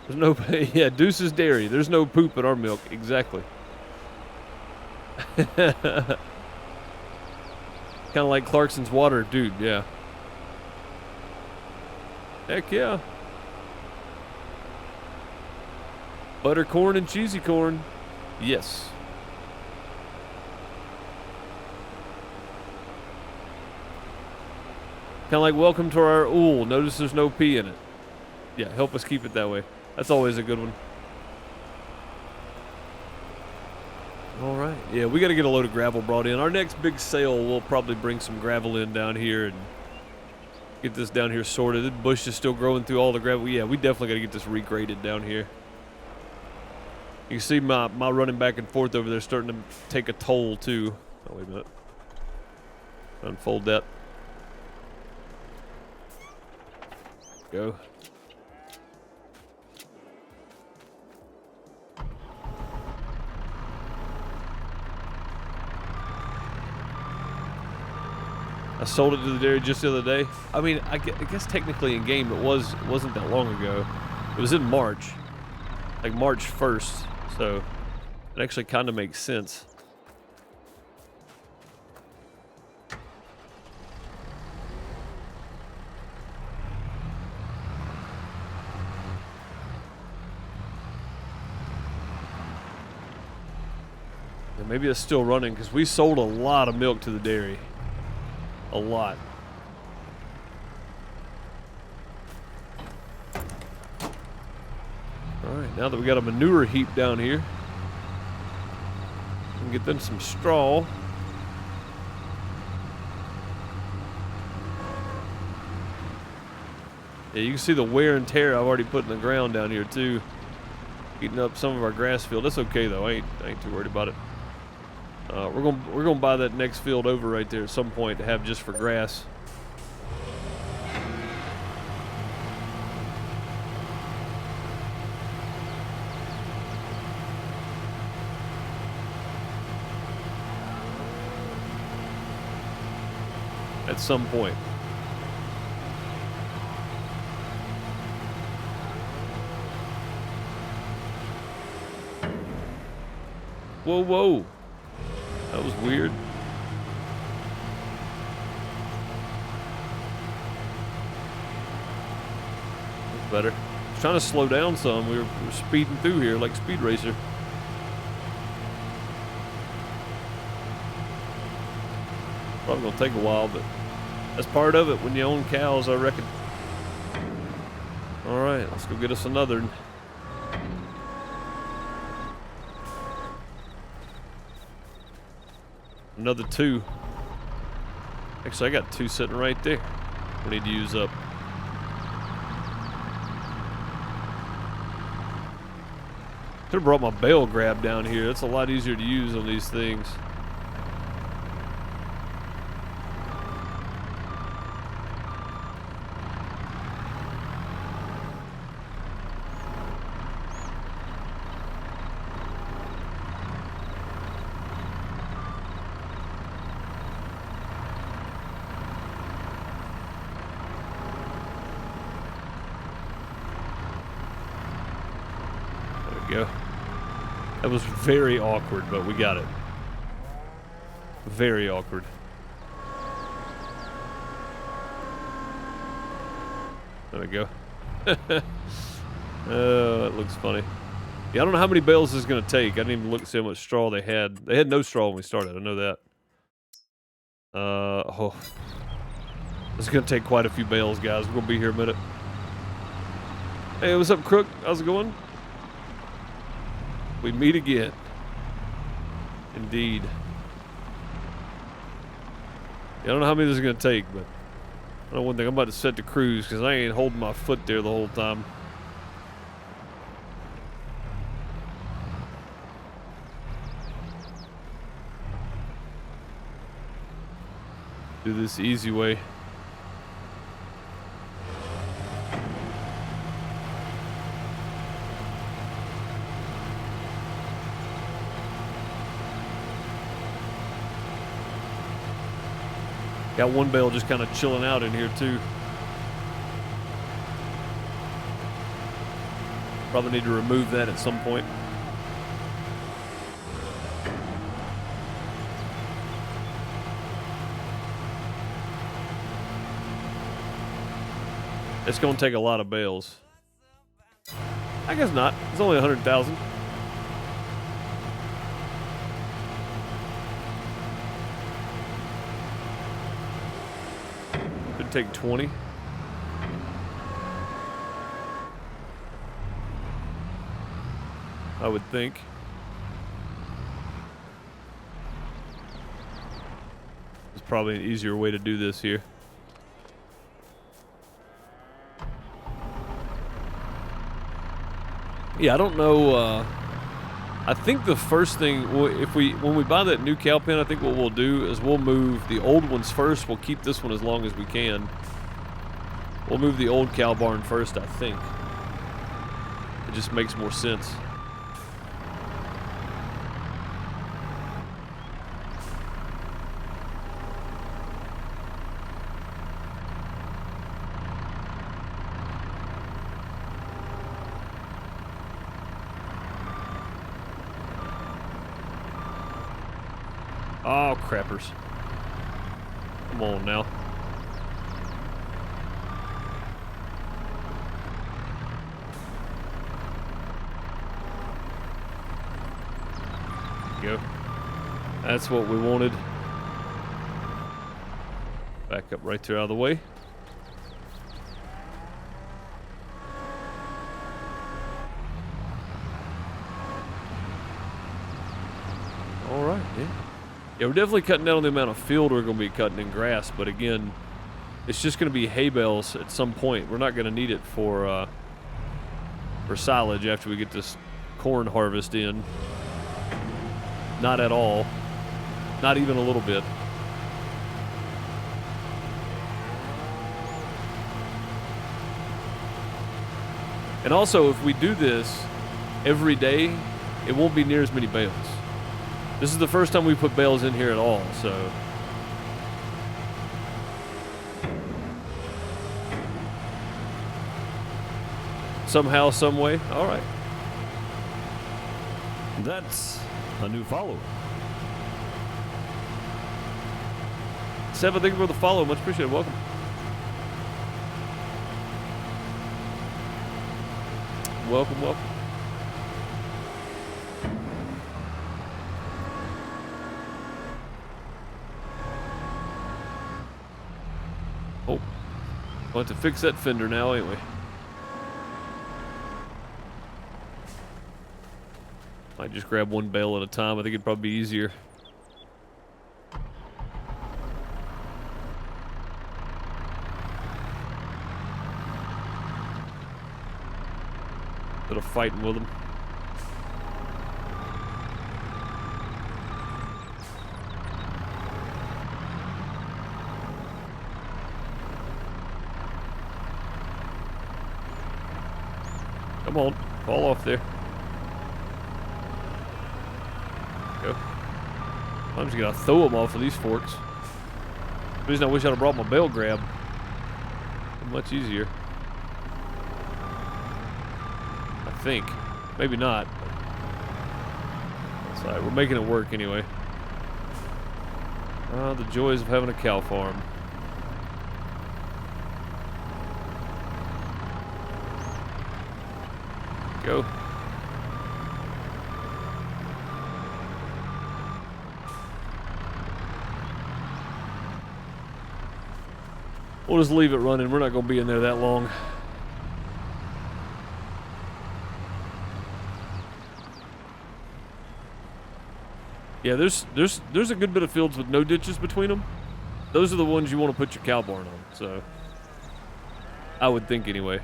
There's no, yeah, Deuce's Dairy. There's no poop in our milk. Exactly. Kind of like Clarkson's water, dude. Yeah. Heck yeah. Buttercorn and cheesy corn. Yes. Kind of like welcome to our ool. Notice there's no P in it. Yeah, help us keep it that way. That's always a good one. All right. Yeah, we got to get a load of gravel brought in. Our next big sale, we'll probably bring some gravel in down here and get this down here sorted. The bush is still growing through all the gravel. Yeah, we definitely got to get this regraded down here. You can see my running back and forth over there starting to take a toll too. Oh, wait a minute. Unfold that. Go. I sold it to the dairy just the other day. I mean, I guess technically in game it wasn't that long ago. It was in March, like March 1st. So it actually kind of makes sense. And maybe it's still running because we sold a lot of milk to the dairy. A lot. Alright, now that we got a manure heap down here, we can get them some straw. Yeah, you can see the wear and tear I've already put in the ground down here too. Eating up some of our grass field. That's okay though. I ain't too worried about it. We're gonna buy that next field over right there at some point to have just for grass. At some point. Whoa, whoa. That was weird. That's better. I was trying to slow down some. We were speeding through here like Speed Racer. Probably gonna take a while, but that's part of it when you own cows, I reckon. All right, let's go get us another. Another 2. Actually, I got 2 sitting right there. We need to use up. Could have brought my bale grab down here. It's a lot easier to use on these things. Go. That was very awkward, but we got it. Very awkward. There we go. Oh, that looks funny. Yeah, I don't know how many bales this is going to take. I didn't even look to see how much straw they had. They had no straw when we started. I know that. Oh. This is going to take quite a few bales, guys. We're going to be here a minute. Hey, what's up, Crook? How's it going? We meet again. Indeed. Yeah, I don't know how many this is going to take, but I know one thing. I'm about to set the cruise because I ain't holding my foot there the whole time. Do this the easy way. Got one bale just kind of chilling out in here too. Probably need to remove that at some point. It's going to take a lot of bales. I guess not. It's only 100,000. Could take 20. I would think. It's probably an easier way to do this here. Yeah, I don't know. I think the first thing, when we buy that new cow pen, I think what we'll do is we'll move the old ones first. We'll keep this one as long as we can. We'll move the old cow barn first, I think. It just makes more sense. Oh, crappers. Come on now. There you go. That's what we wanted. Back up right there out of the way. All right, yeah. Yeah, we're definitely cutting down on the amount of field we're going to be cutting in grass, but again, it's just going to be hay bales at some point. We're not going to need it for silage after we get this corn harvest in. Not at all. Not even a little bit. And also, if we do this every day, it won't be near as many bales. This is the first time we put bales in here at all, so. Somehow, some way. All right. That's a new follower. Seb, thank you for the follow. Much appreciated. Welcome. Welcome, welcome. Oh, we'll have to fix that fender now, ain't we? Might just grab one bale at a time. I think it'd probably be easier. Instead of fighting with them. Come on, fall off there. Go. I'm just gonna throw them off of these forks. The reason I wish I'd have brought my bale grab. Much easier. I think. Maybe not. That's all right. We're making it work anyway. The joys of having a cow farm. Go. We'll just leave it running. We're not going to be in there that long. Yeah, there's a good bit of fields with no ditches between them. Those are the ones you want to put your cow barn on. So, I would think anyway.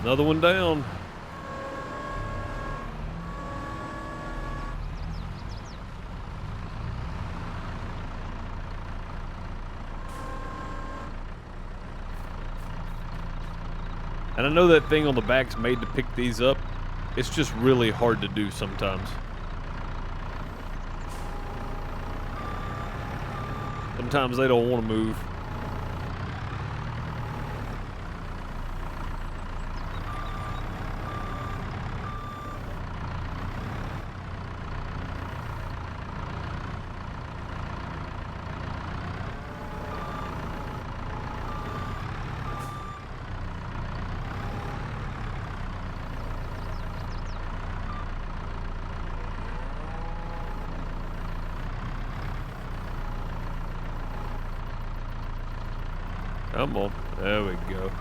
Another one down. And I know that thing on the back's made to pick these up. It's just really hard to do sometimes. Sometimes they don't want to move. Come on. There we go.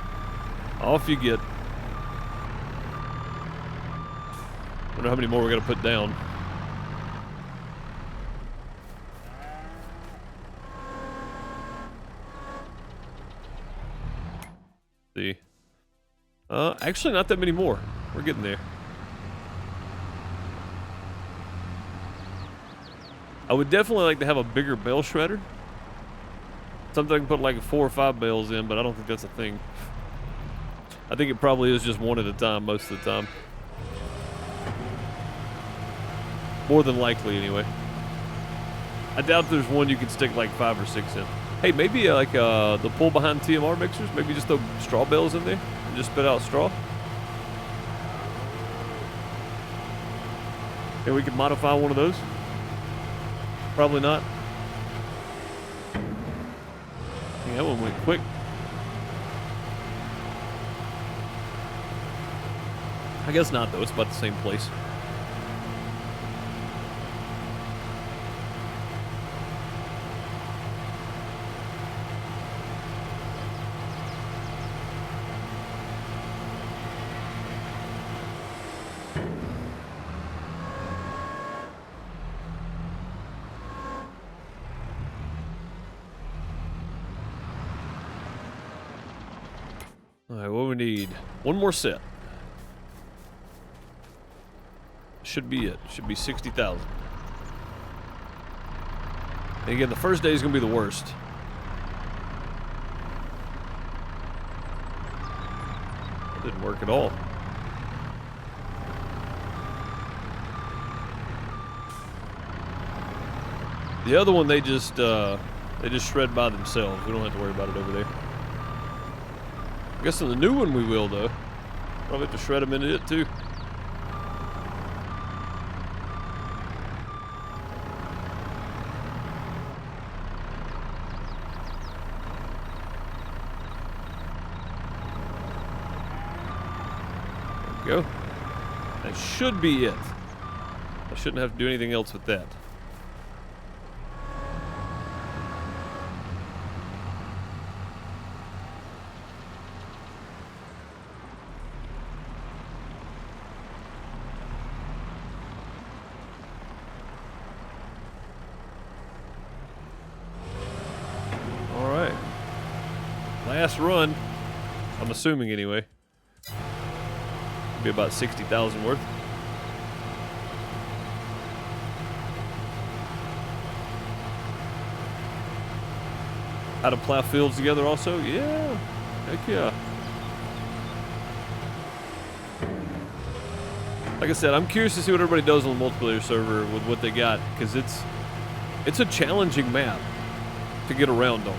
Off you get. Wonder how many more we gotta put down. See. Actually not that many more. We're getting there. I would definitely like to have a bigger bale shredder. Something I can put like 4 or 5 bales in, but I don't think that's a thing. I think it probably is just one at a time most of the time. More than likely, anyway. I doubt there's one you can stick like 5 or 6 in. Hey, maybe like the pull behind TMR mixers, maybe just throw straw bales in there and just spit out straw. And we could modify one of those. Probably not. That one went quick. I guess not, though. It's about the same place. Alright, what do we need? One more set. Should be it. Should be 60,000. And again, the first day is going to be the worst. That didn't work at all. The other one, they just shred by themselves. We don't have to worry about it over there. I guess in the new one we will, though. Probably have to shred them into it, too. There we go. That should be it. I shouldn't have to do anything else with that. Last run, I'm assuming anyway. Be about 60,000 worth. How to plow fields together also? Yeah. Heck yeah. Like I said, I'm curious to see what everybody does on the multiplayer server with what they got, because it's a challenging map to get around on.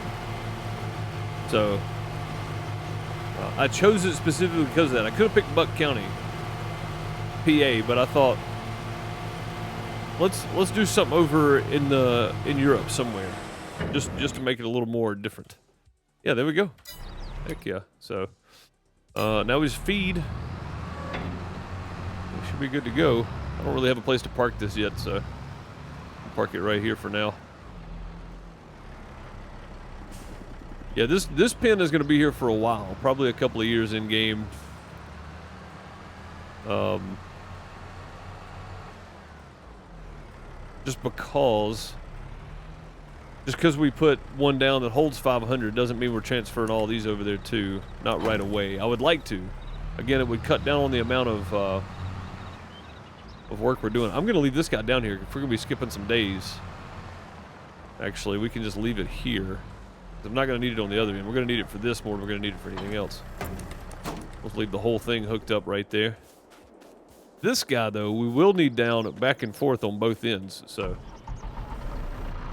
So I chose it specifically because of that. I could have picked Buck County, PA, but I thought let's do something over in Europe somewhere, just to make it a little more different. Yeah, there we go. Heck yeah. So now we just feed. We should be good to go. I don't really have a place to park this yet, so I'll park it right here for now. Yeah, this pen is going to be here for a while, probably a couple of years in game. Just because we put one down that holds 500 doesn't mean we're transferring all these over there too. Not right away. I would like to, Again, it would cut down on the amount of work we're doing. I'm going to leave this guy down here if we're going to be skipping some days. Actually, we can just leave it here. I'm not going to need it on the other end. We're going to need it for this more than we're going to need it for anything else. Let's leave the whole thing hooked up right there. This guy, though, we will need down back and forth on both ends. So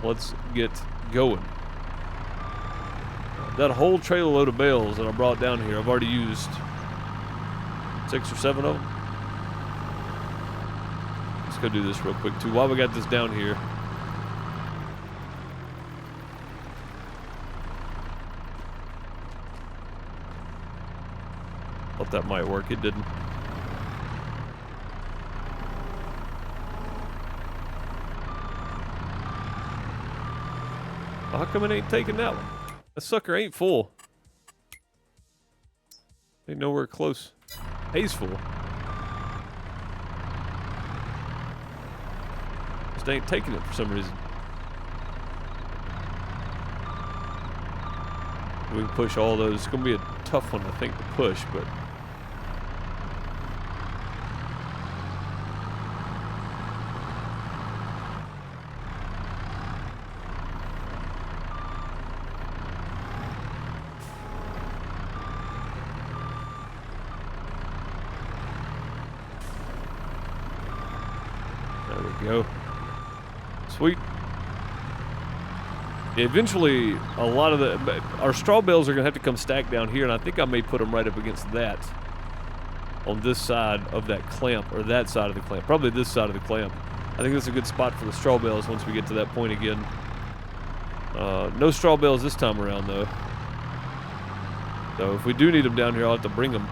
let's get going. That whole trailer load of bales that I brought down here, I've already used 6 or 7 of them. Let's go do this real quick, too. While we got this down here. Thought that might work. It didn't. How come it ain't taking that one? That sucker ain't full. Ain't nowhere close. Hay's full. Just ain't taking it for some reason. We can push all those. It's gonna be a tough one, I think, to push, but there we go. Sweet. Yeah, eventually, a lot of our straw bales are going to have to come stacked down here, and I think I may put them right up against that on this side of that clamp, or that side of the clamp. Probably this side of the clamp. I think that's a good spot for the straw bales once we get to that point again. No straw bales this time around, though. So if we do need them down here, I'll have to bring them.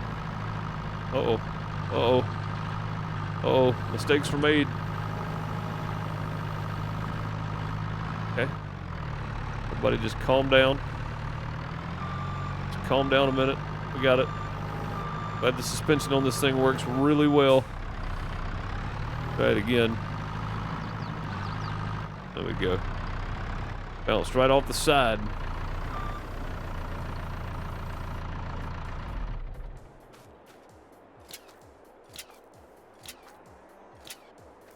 Uh-oh. Uh-oh. Uh-oh. Mistakes were made. Okay. Everybody just calm down. Just calm down a minute. We got it. Glad the suspension on this thing works really well. Try it again. There we go. Bounced right off the side.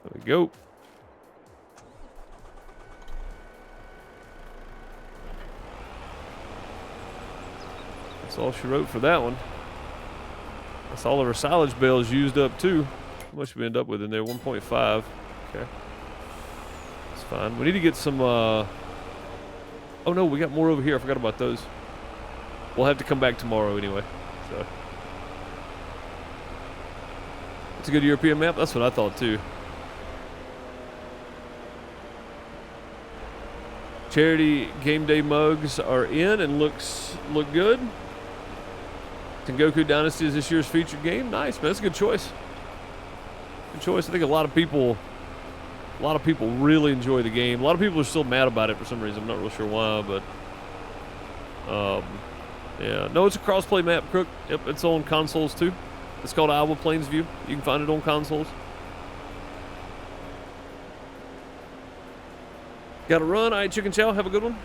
There we go. That's all she wrote for that one. That's all of her silage bales used up too. How much we end up with in there? 1.5. Okay. That's fine. We need to get some, oh no, we got more over here. I forgot about those. We'll have to come back tomorrow anyway. So. It's a good European map. That's what I thought too. Charity game day mugs are in and look good. Tengoku Dynasty is this year's featured game. Nice, man. That's a good choice. Good choice. I think a lot of people really enjoy the game. A lot of people are still mad about it for some reason. I'm not real sure why, but yeah. No, it's a crossplay map, Crook. Yep, it's on consoles too. It's called Iowa Plains View. You can find it on consoles. Got to run. All right, Chicken Chow. Have a good one.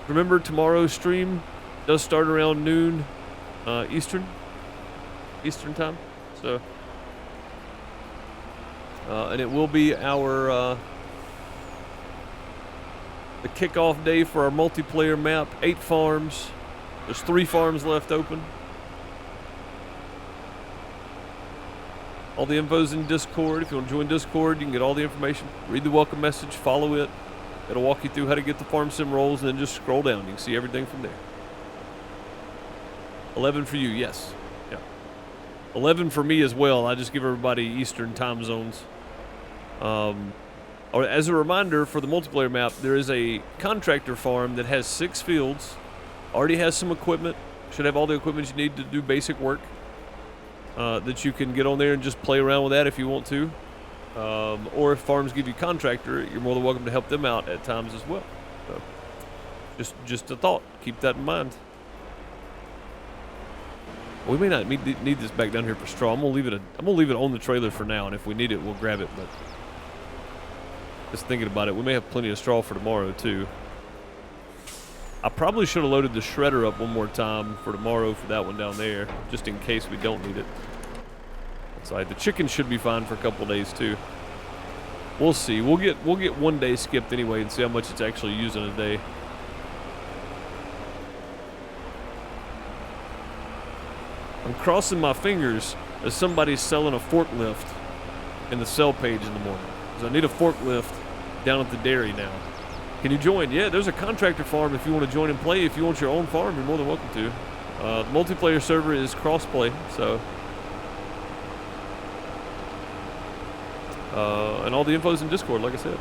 Remember, tomorrow's stream does start around noon Eastern time. So, and it will be our the kickoff day for our multiplayer map. 8 farms. There's 3 farms left open. All the info's in Discord. If you want to join Discord, you can get all the information. Read the welcome message, follow it. It'll walk you through how to get the farm sim rolls, and then just scroll down. You can see everything from there. 11 for you, yes. Yeah. 11 for me as well. I just give everybody Eastern time zones. As a reminder, for the multiplayer map, there is a contractor farm that has 6 fields. Already has some equipment. Should have all the equipment you need to do basic work. That you can get on there and just play around with that if you want to. Or if farms give you contractor, you're more than welcome to help them out at times as well. So, just a thought. Keep that in mind. We may not need this back down here for straw. I'm gonna leave it on the trailer for now, and if we need it, we'll grab it. But just thinking about it, we may have plenty of straw for tomorrow too. I probably should have loaded the shredder up one more time for tomorrow for that one down there, just in case we don't need it. That's all right. The chicken should be fine for a couple of days too. We'll see. We'll get 1 day skipped anyway and see how much it's actually used in a day. I'm crossing my fingers as somebody's selling a forklift in the sell page in the morning. Because I need a forklift down at the dairy now. Can you join? Yeah, there's a contractor farm if you want to join and play. If you want your own farm, you're more than welcome to. The multiplayer server is cross-play, so... and all the info's in Discord, like I said.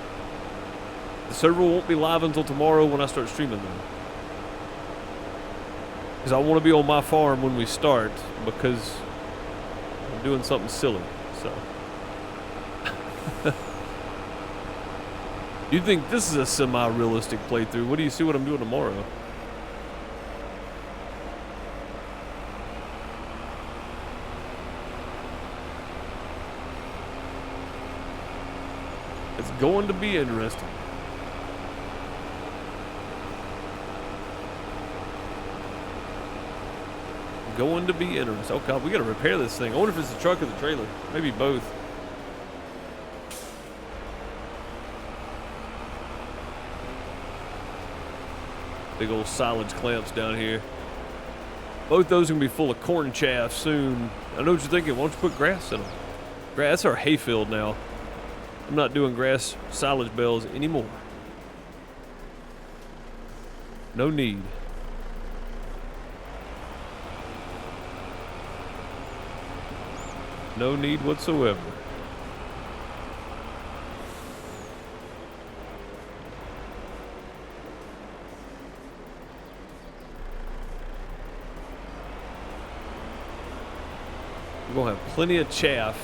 The server won't be live until tomorrow when I start streaming them. Because I want to be on my farm when we start, because I'm doing something silly, so... You'd think this is a semi-realistic playthrough. What do you see what I'm doing tomorrow? It's going to be interesting. Going to be interesting. Oh God, we gotta repair this thing. I wonder if it's the truck or the trailer. Maybe both. Big old silage clamps down here. Both those are gonna be full of corn chaff soon. I know what you're thinking. Why don't you put grass in them? Grass, that's our hayfield now. I'm not doing grass silage bales anymore. No need. No need whatsoever. We're gonna have plenty of chaff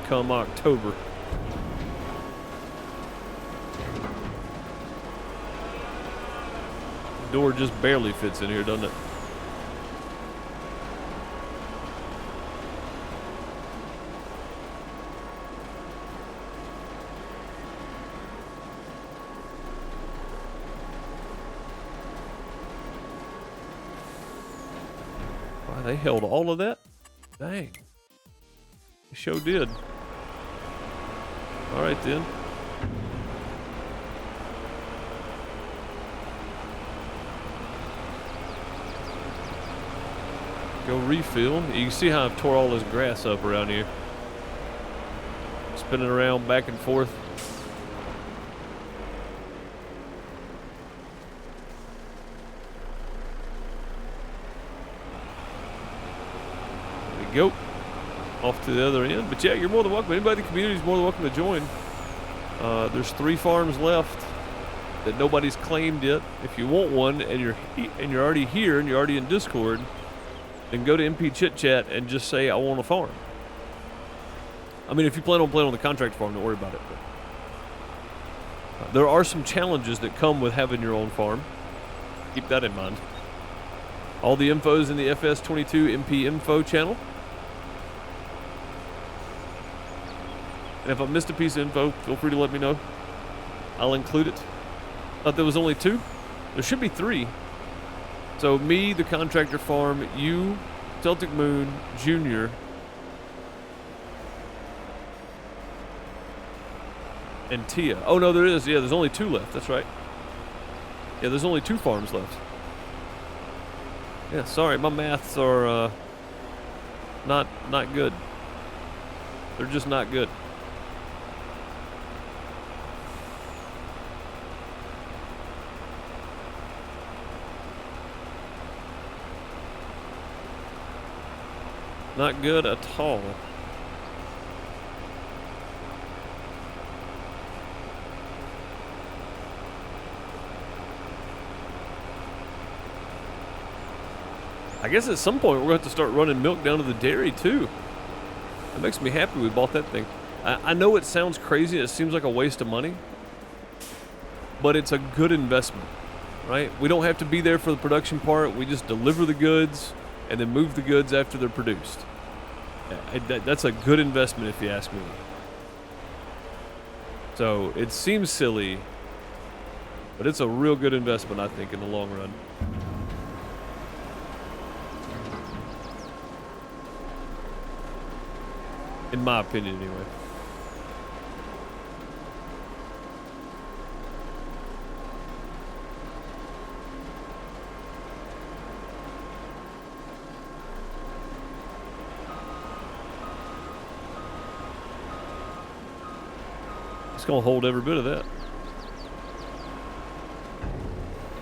come October. The door just barely fits in here, doesn't it? Wow, they held all of that? Dang. They sure did. All right then. Go refill. You can see how I've tore all this grass up around here. Spinning around back and forth. There we go. Off to the other end. But yeah, you're more than welcome. Anybody in the community is more than welcome to join. There's 3 farms left that nobody's claimed yet. If you want one and you're already here and you're already in Discord, then go to MP Chit Chat and just say I want a farm. I mean, if you plan on playing on the contract farm, don't worry about it. But, there are some challenges that come with having your own farm. Keep that in mind. All the info's in the FS22 MP info channel. And if I missed a piece of info, feel free to let me know. I'll include it. Thought there was only 2. There should be 3. So me, the contractor farm, you, Celtic Moon, Junior, and Tia. Oh no, there is. Yeah, there's only 2 left. That's right. Yeah, there's only 2 farms left. Yeah, sorry, my maths are not good. They're just not good. Not good at all. I guess at some point we're going to have to start running milk down to the dairy too. That makes me happy we bought that thing. I know it sounds crazy. It seems like a waste of money. But it's a good investment, right? We don't have to be there for the production part. We just deliver the goods and then move the goods after they're produced. That's a good investment if you ask me. So it seems silly, But it's a real good investment, I think, in the long run. In my opinion, anyway. It's gonna hold every bit of that.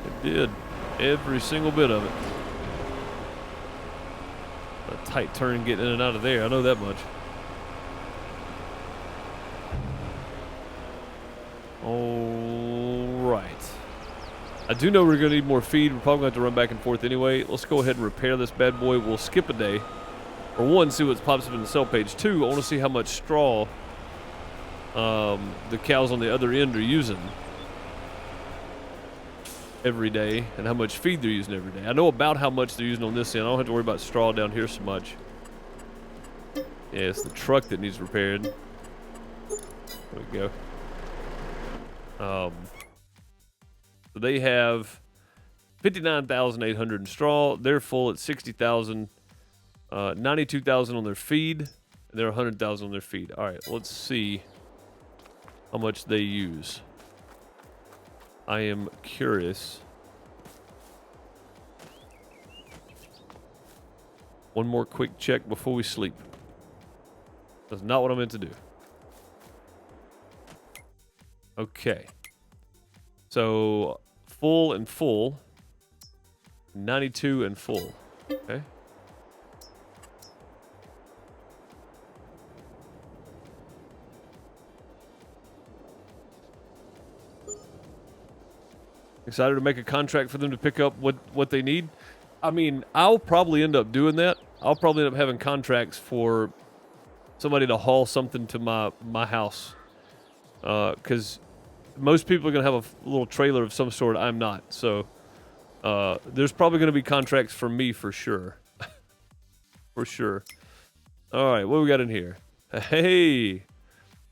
It did. Every single bit of it. A tight turn getting in and out of there. I know that much. Alright. I do know we're gonna need more feed. We're probably gonna have to run back and forth anyway. Let's go ahead and repair this bad boy. We'll skip a day. For one, see what pops up in the sell page. Two, I want to see how much straw the cows on the other end are using every day and how much feed they're using every day. I know about how much they're using on this end. I don't have to worry about straw down here so much. Yeah, it's the truck that needs repaired. There we go. So they have 59,800 in straw. They're full at 60,000. 92,000 on their feed. And they're 100,000 on their feed. All right, let's see how much they use. I am curious. One more quick check before we sleep. That's not what I meant to do. Okay. So, full and full. 92 and full. Okay. Excited to make a contract for them to pick up what they need. I mean, I'll probably end up doing that. I'll probably end up having contracts for somebody to haul something to my house. Because most people are going to have a little trailer of some sort. I'm not. So there's probably going to be contracts for me for sure. For sure. All right, what do we got in here? Hey.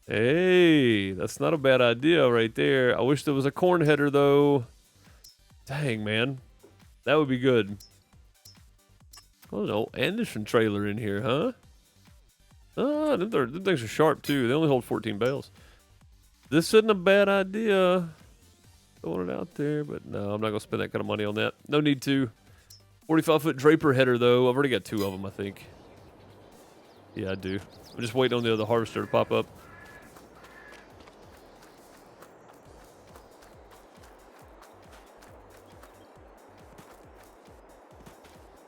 Hey, that's not a bad idea right there. I wish there was a corn header, though. Dang, man. That would be good. Oh, no. Anderson trailer in here, huh? Oh, them things are sharp, too. They only hold 14 bales. This isn't a bad idea. Throwing it out there, but no, I'm not going to spend that kind of money on that. No need to. 45-foot Draper header, though. I've already got 2 of them, I think. Yeah, I do. I'm just waiting on the other harvester to pop up.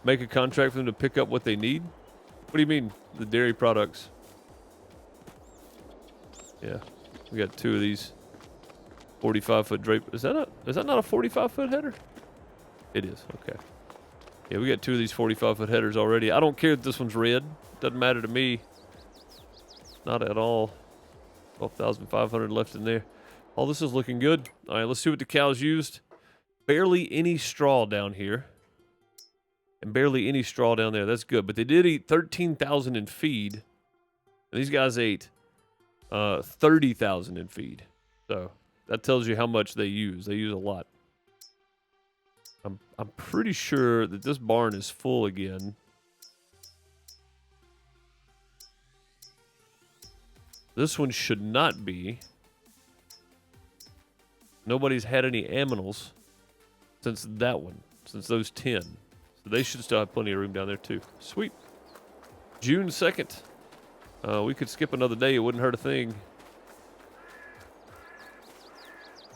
Make a contract for them to pick up what they need? What do you mean, the dairy products? Yeah, we got 2 of these 45-foot drape. Is that not a 45-foot header? It is, okay. Yeah, we got 2 of these 45-foot headers already. I don't care if this one's red. Doesn't matter to me. Not at all. 12,500 left in there. All this is looking good. All right, let's see what the cows used. Barely any straw down here. And barely any straw down there. That's good. But they did eat 13,000 in feed. And these guys ate 30,000 in feed. So that tells you how much they use. They use a lot. I'm pretty sure that this barn is full again. This one should not be. Nobody's had any aminals since that one. Since those 10. So they should still have plenty of room down there too. Sweet. June 2nd. We could skip another day. It wouldn't hurt a thing.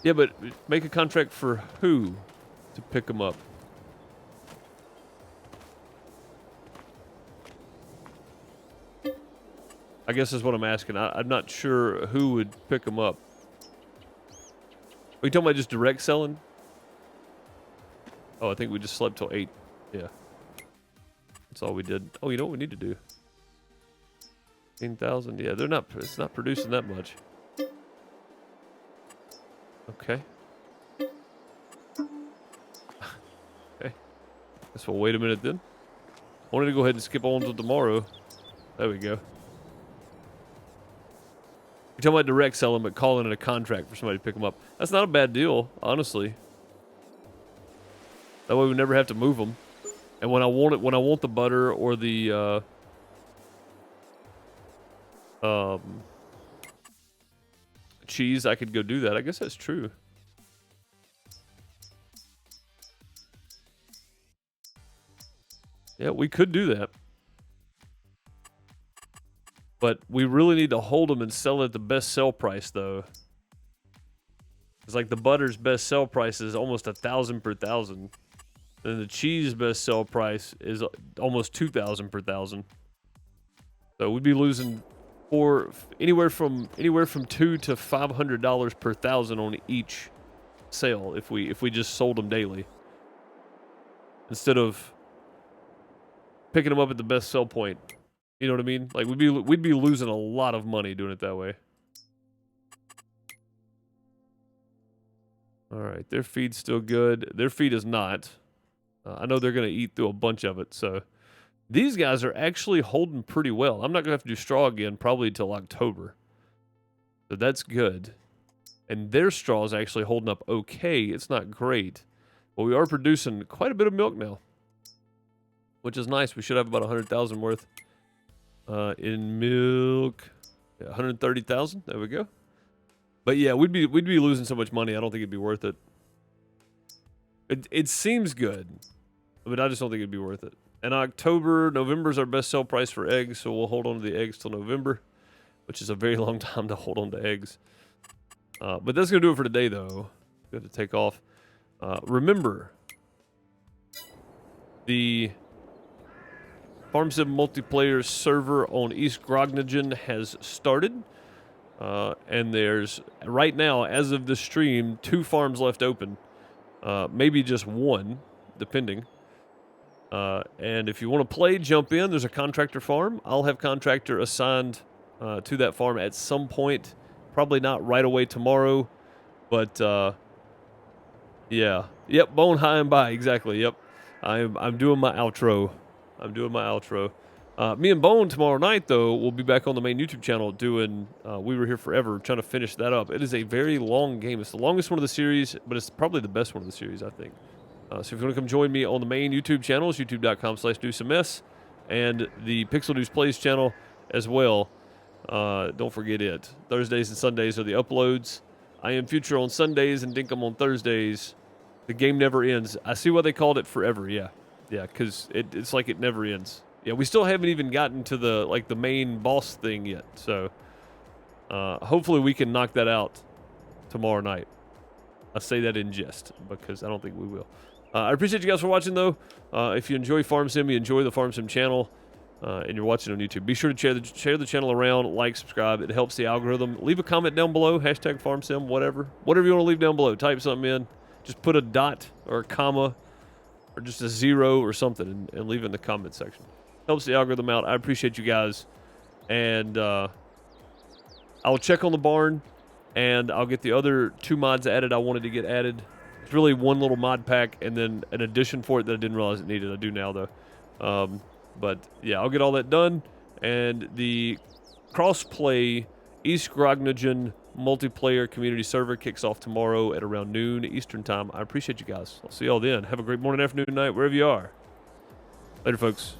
Yeah, but make a contract for who to pick them up? I guess that's what I'm asking. I'm not sure who would pick them up. Are you talking about just direct selling? Oh, I think we just slept till 8. Yeah. That's all we did. Oh, you know what we need to do? 15,000. Yeah, it's not producing that much. Okay. Okay. Guess we'll wait a minute then. I wanted to go ahead and skip on to tomorrow. There we go. You're talking about direct selling, but calling it a contract for somebody to pick them up. That's not a bad deal, honestly. That way we never have to move them. And when I want the butter or the cheese, I could go do that. I guess that's true. Yeah, we could do that. But we really need to hold them and sell it at the best sell price, though. It's like the butter's best sell price is almost 1,000 per thousand. And the cheese best sell price is almost 2,000 per thousand. So we'd be losing anywhere from $200 to $500 per thousand on each sale if we just sold them daily, instead of picking them up at the best sell point. You know what I mean? Like we'd be losing a lot of money doing it that way. All right, their feed's still good. Their feed is not. I know they're going to eat through a bunch of it, so these guys are actually holding pretty well. I'm not going to have to do straw again probably until October. So that's good. And their straw is actually holding up okay. It's not great. But we are producing quite a bit of milk now, which is nice. We should have about 100,000 worth in milk. Yeah, 130,000. There we go. But yeah, we'd be losing so much money. I don't think it'd be worth it. It seems good, but I just don't think it'd be worth it. And November's our best sell price for eggs, so we'll hold on to the eggs till November, which is a very long time to hold on to eggs. But that's going to do it for today, though. We have to take off. Remember, the Farm Sim multiplayer server on East Grognagen has started. And there's, right now, as of the stream, 2 farms left open. Maybe just 1, depending. And if you want to play, jump in. There's a contractor farm. I'll have contractor assigned to that farm at some point. Probably not right away tomorrow. But, yeah. Yep, bone high and by. Exactly, yep. I'm doing my outro. Me and Bone tomorrow night, though, will be back on the main YouTube channel doing We Were Here Forever, trying to finish that up. It is a very long game. It's the longest one of the series, but it's probably the best one of the series, I think. So if you want to come join me on the main YouTube channel, it's youtube.com/deucems, and the Pixel Deuce Plays channel as well. Don't forget it. Thursdays and Sundays are the uploads. I am Future on Sundays and Dinkum on Thursdays. The game never ends. I see why they called it Forever, yeah. Yeah, because it's like it never ends. Yeah, we still haven't even gotten to the main boss thing yet. So hopefully we can knock that out tomorrow night. I say that in jest because I don't think we will. I appreciate you guys for watching, though. If you enjoy Farm Sim, you enjoy the Farm Sim channel, and you're watching on YouTube, be sure to share the channel around, like, subscribe. It helps the algorithm. Leave a comment down below, hashtag Farm Sim, whatever you want to leave down below. Type something in. Just put a dot or a comma or just a 0 or something and leave it in the comment section. Helps the algorithm out. I appreciate you guys. And I'll check on the barn, and I'll get the other 2 mods added I wanted to get added. It's really one little mod pack and then an addition for it that I didn't realize it needed. I do now, though. But, yeah, I'll get all that done. And the cross-play East Grognagen multiplayer community server kicks off tomorrow at around noon Eastern time. I appreciate you guys. I'll see y'all then. Have a great morning, afternoon, night, wherever you are. Later, folks.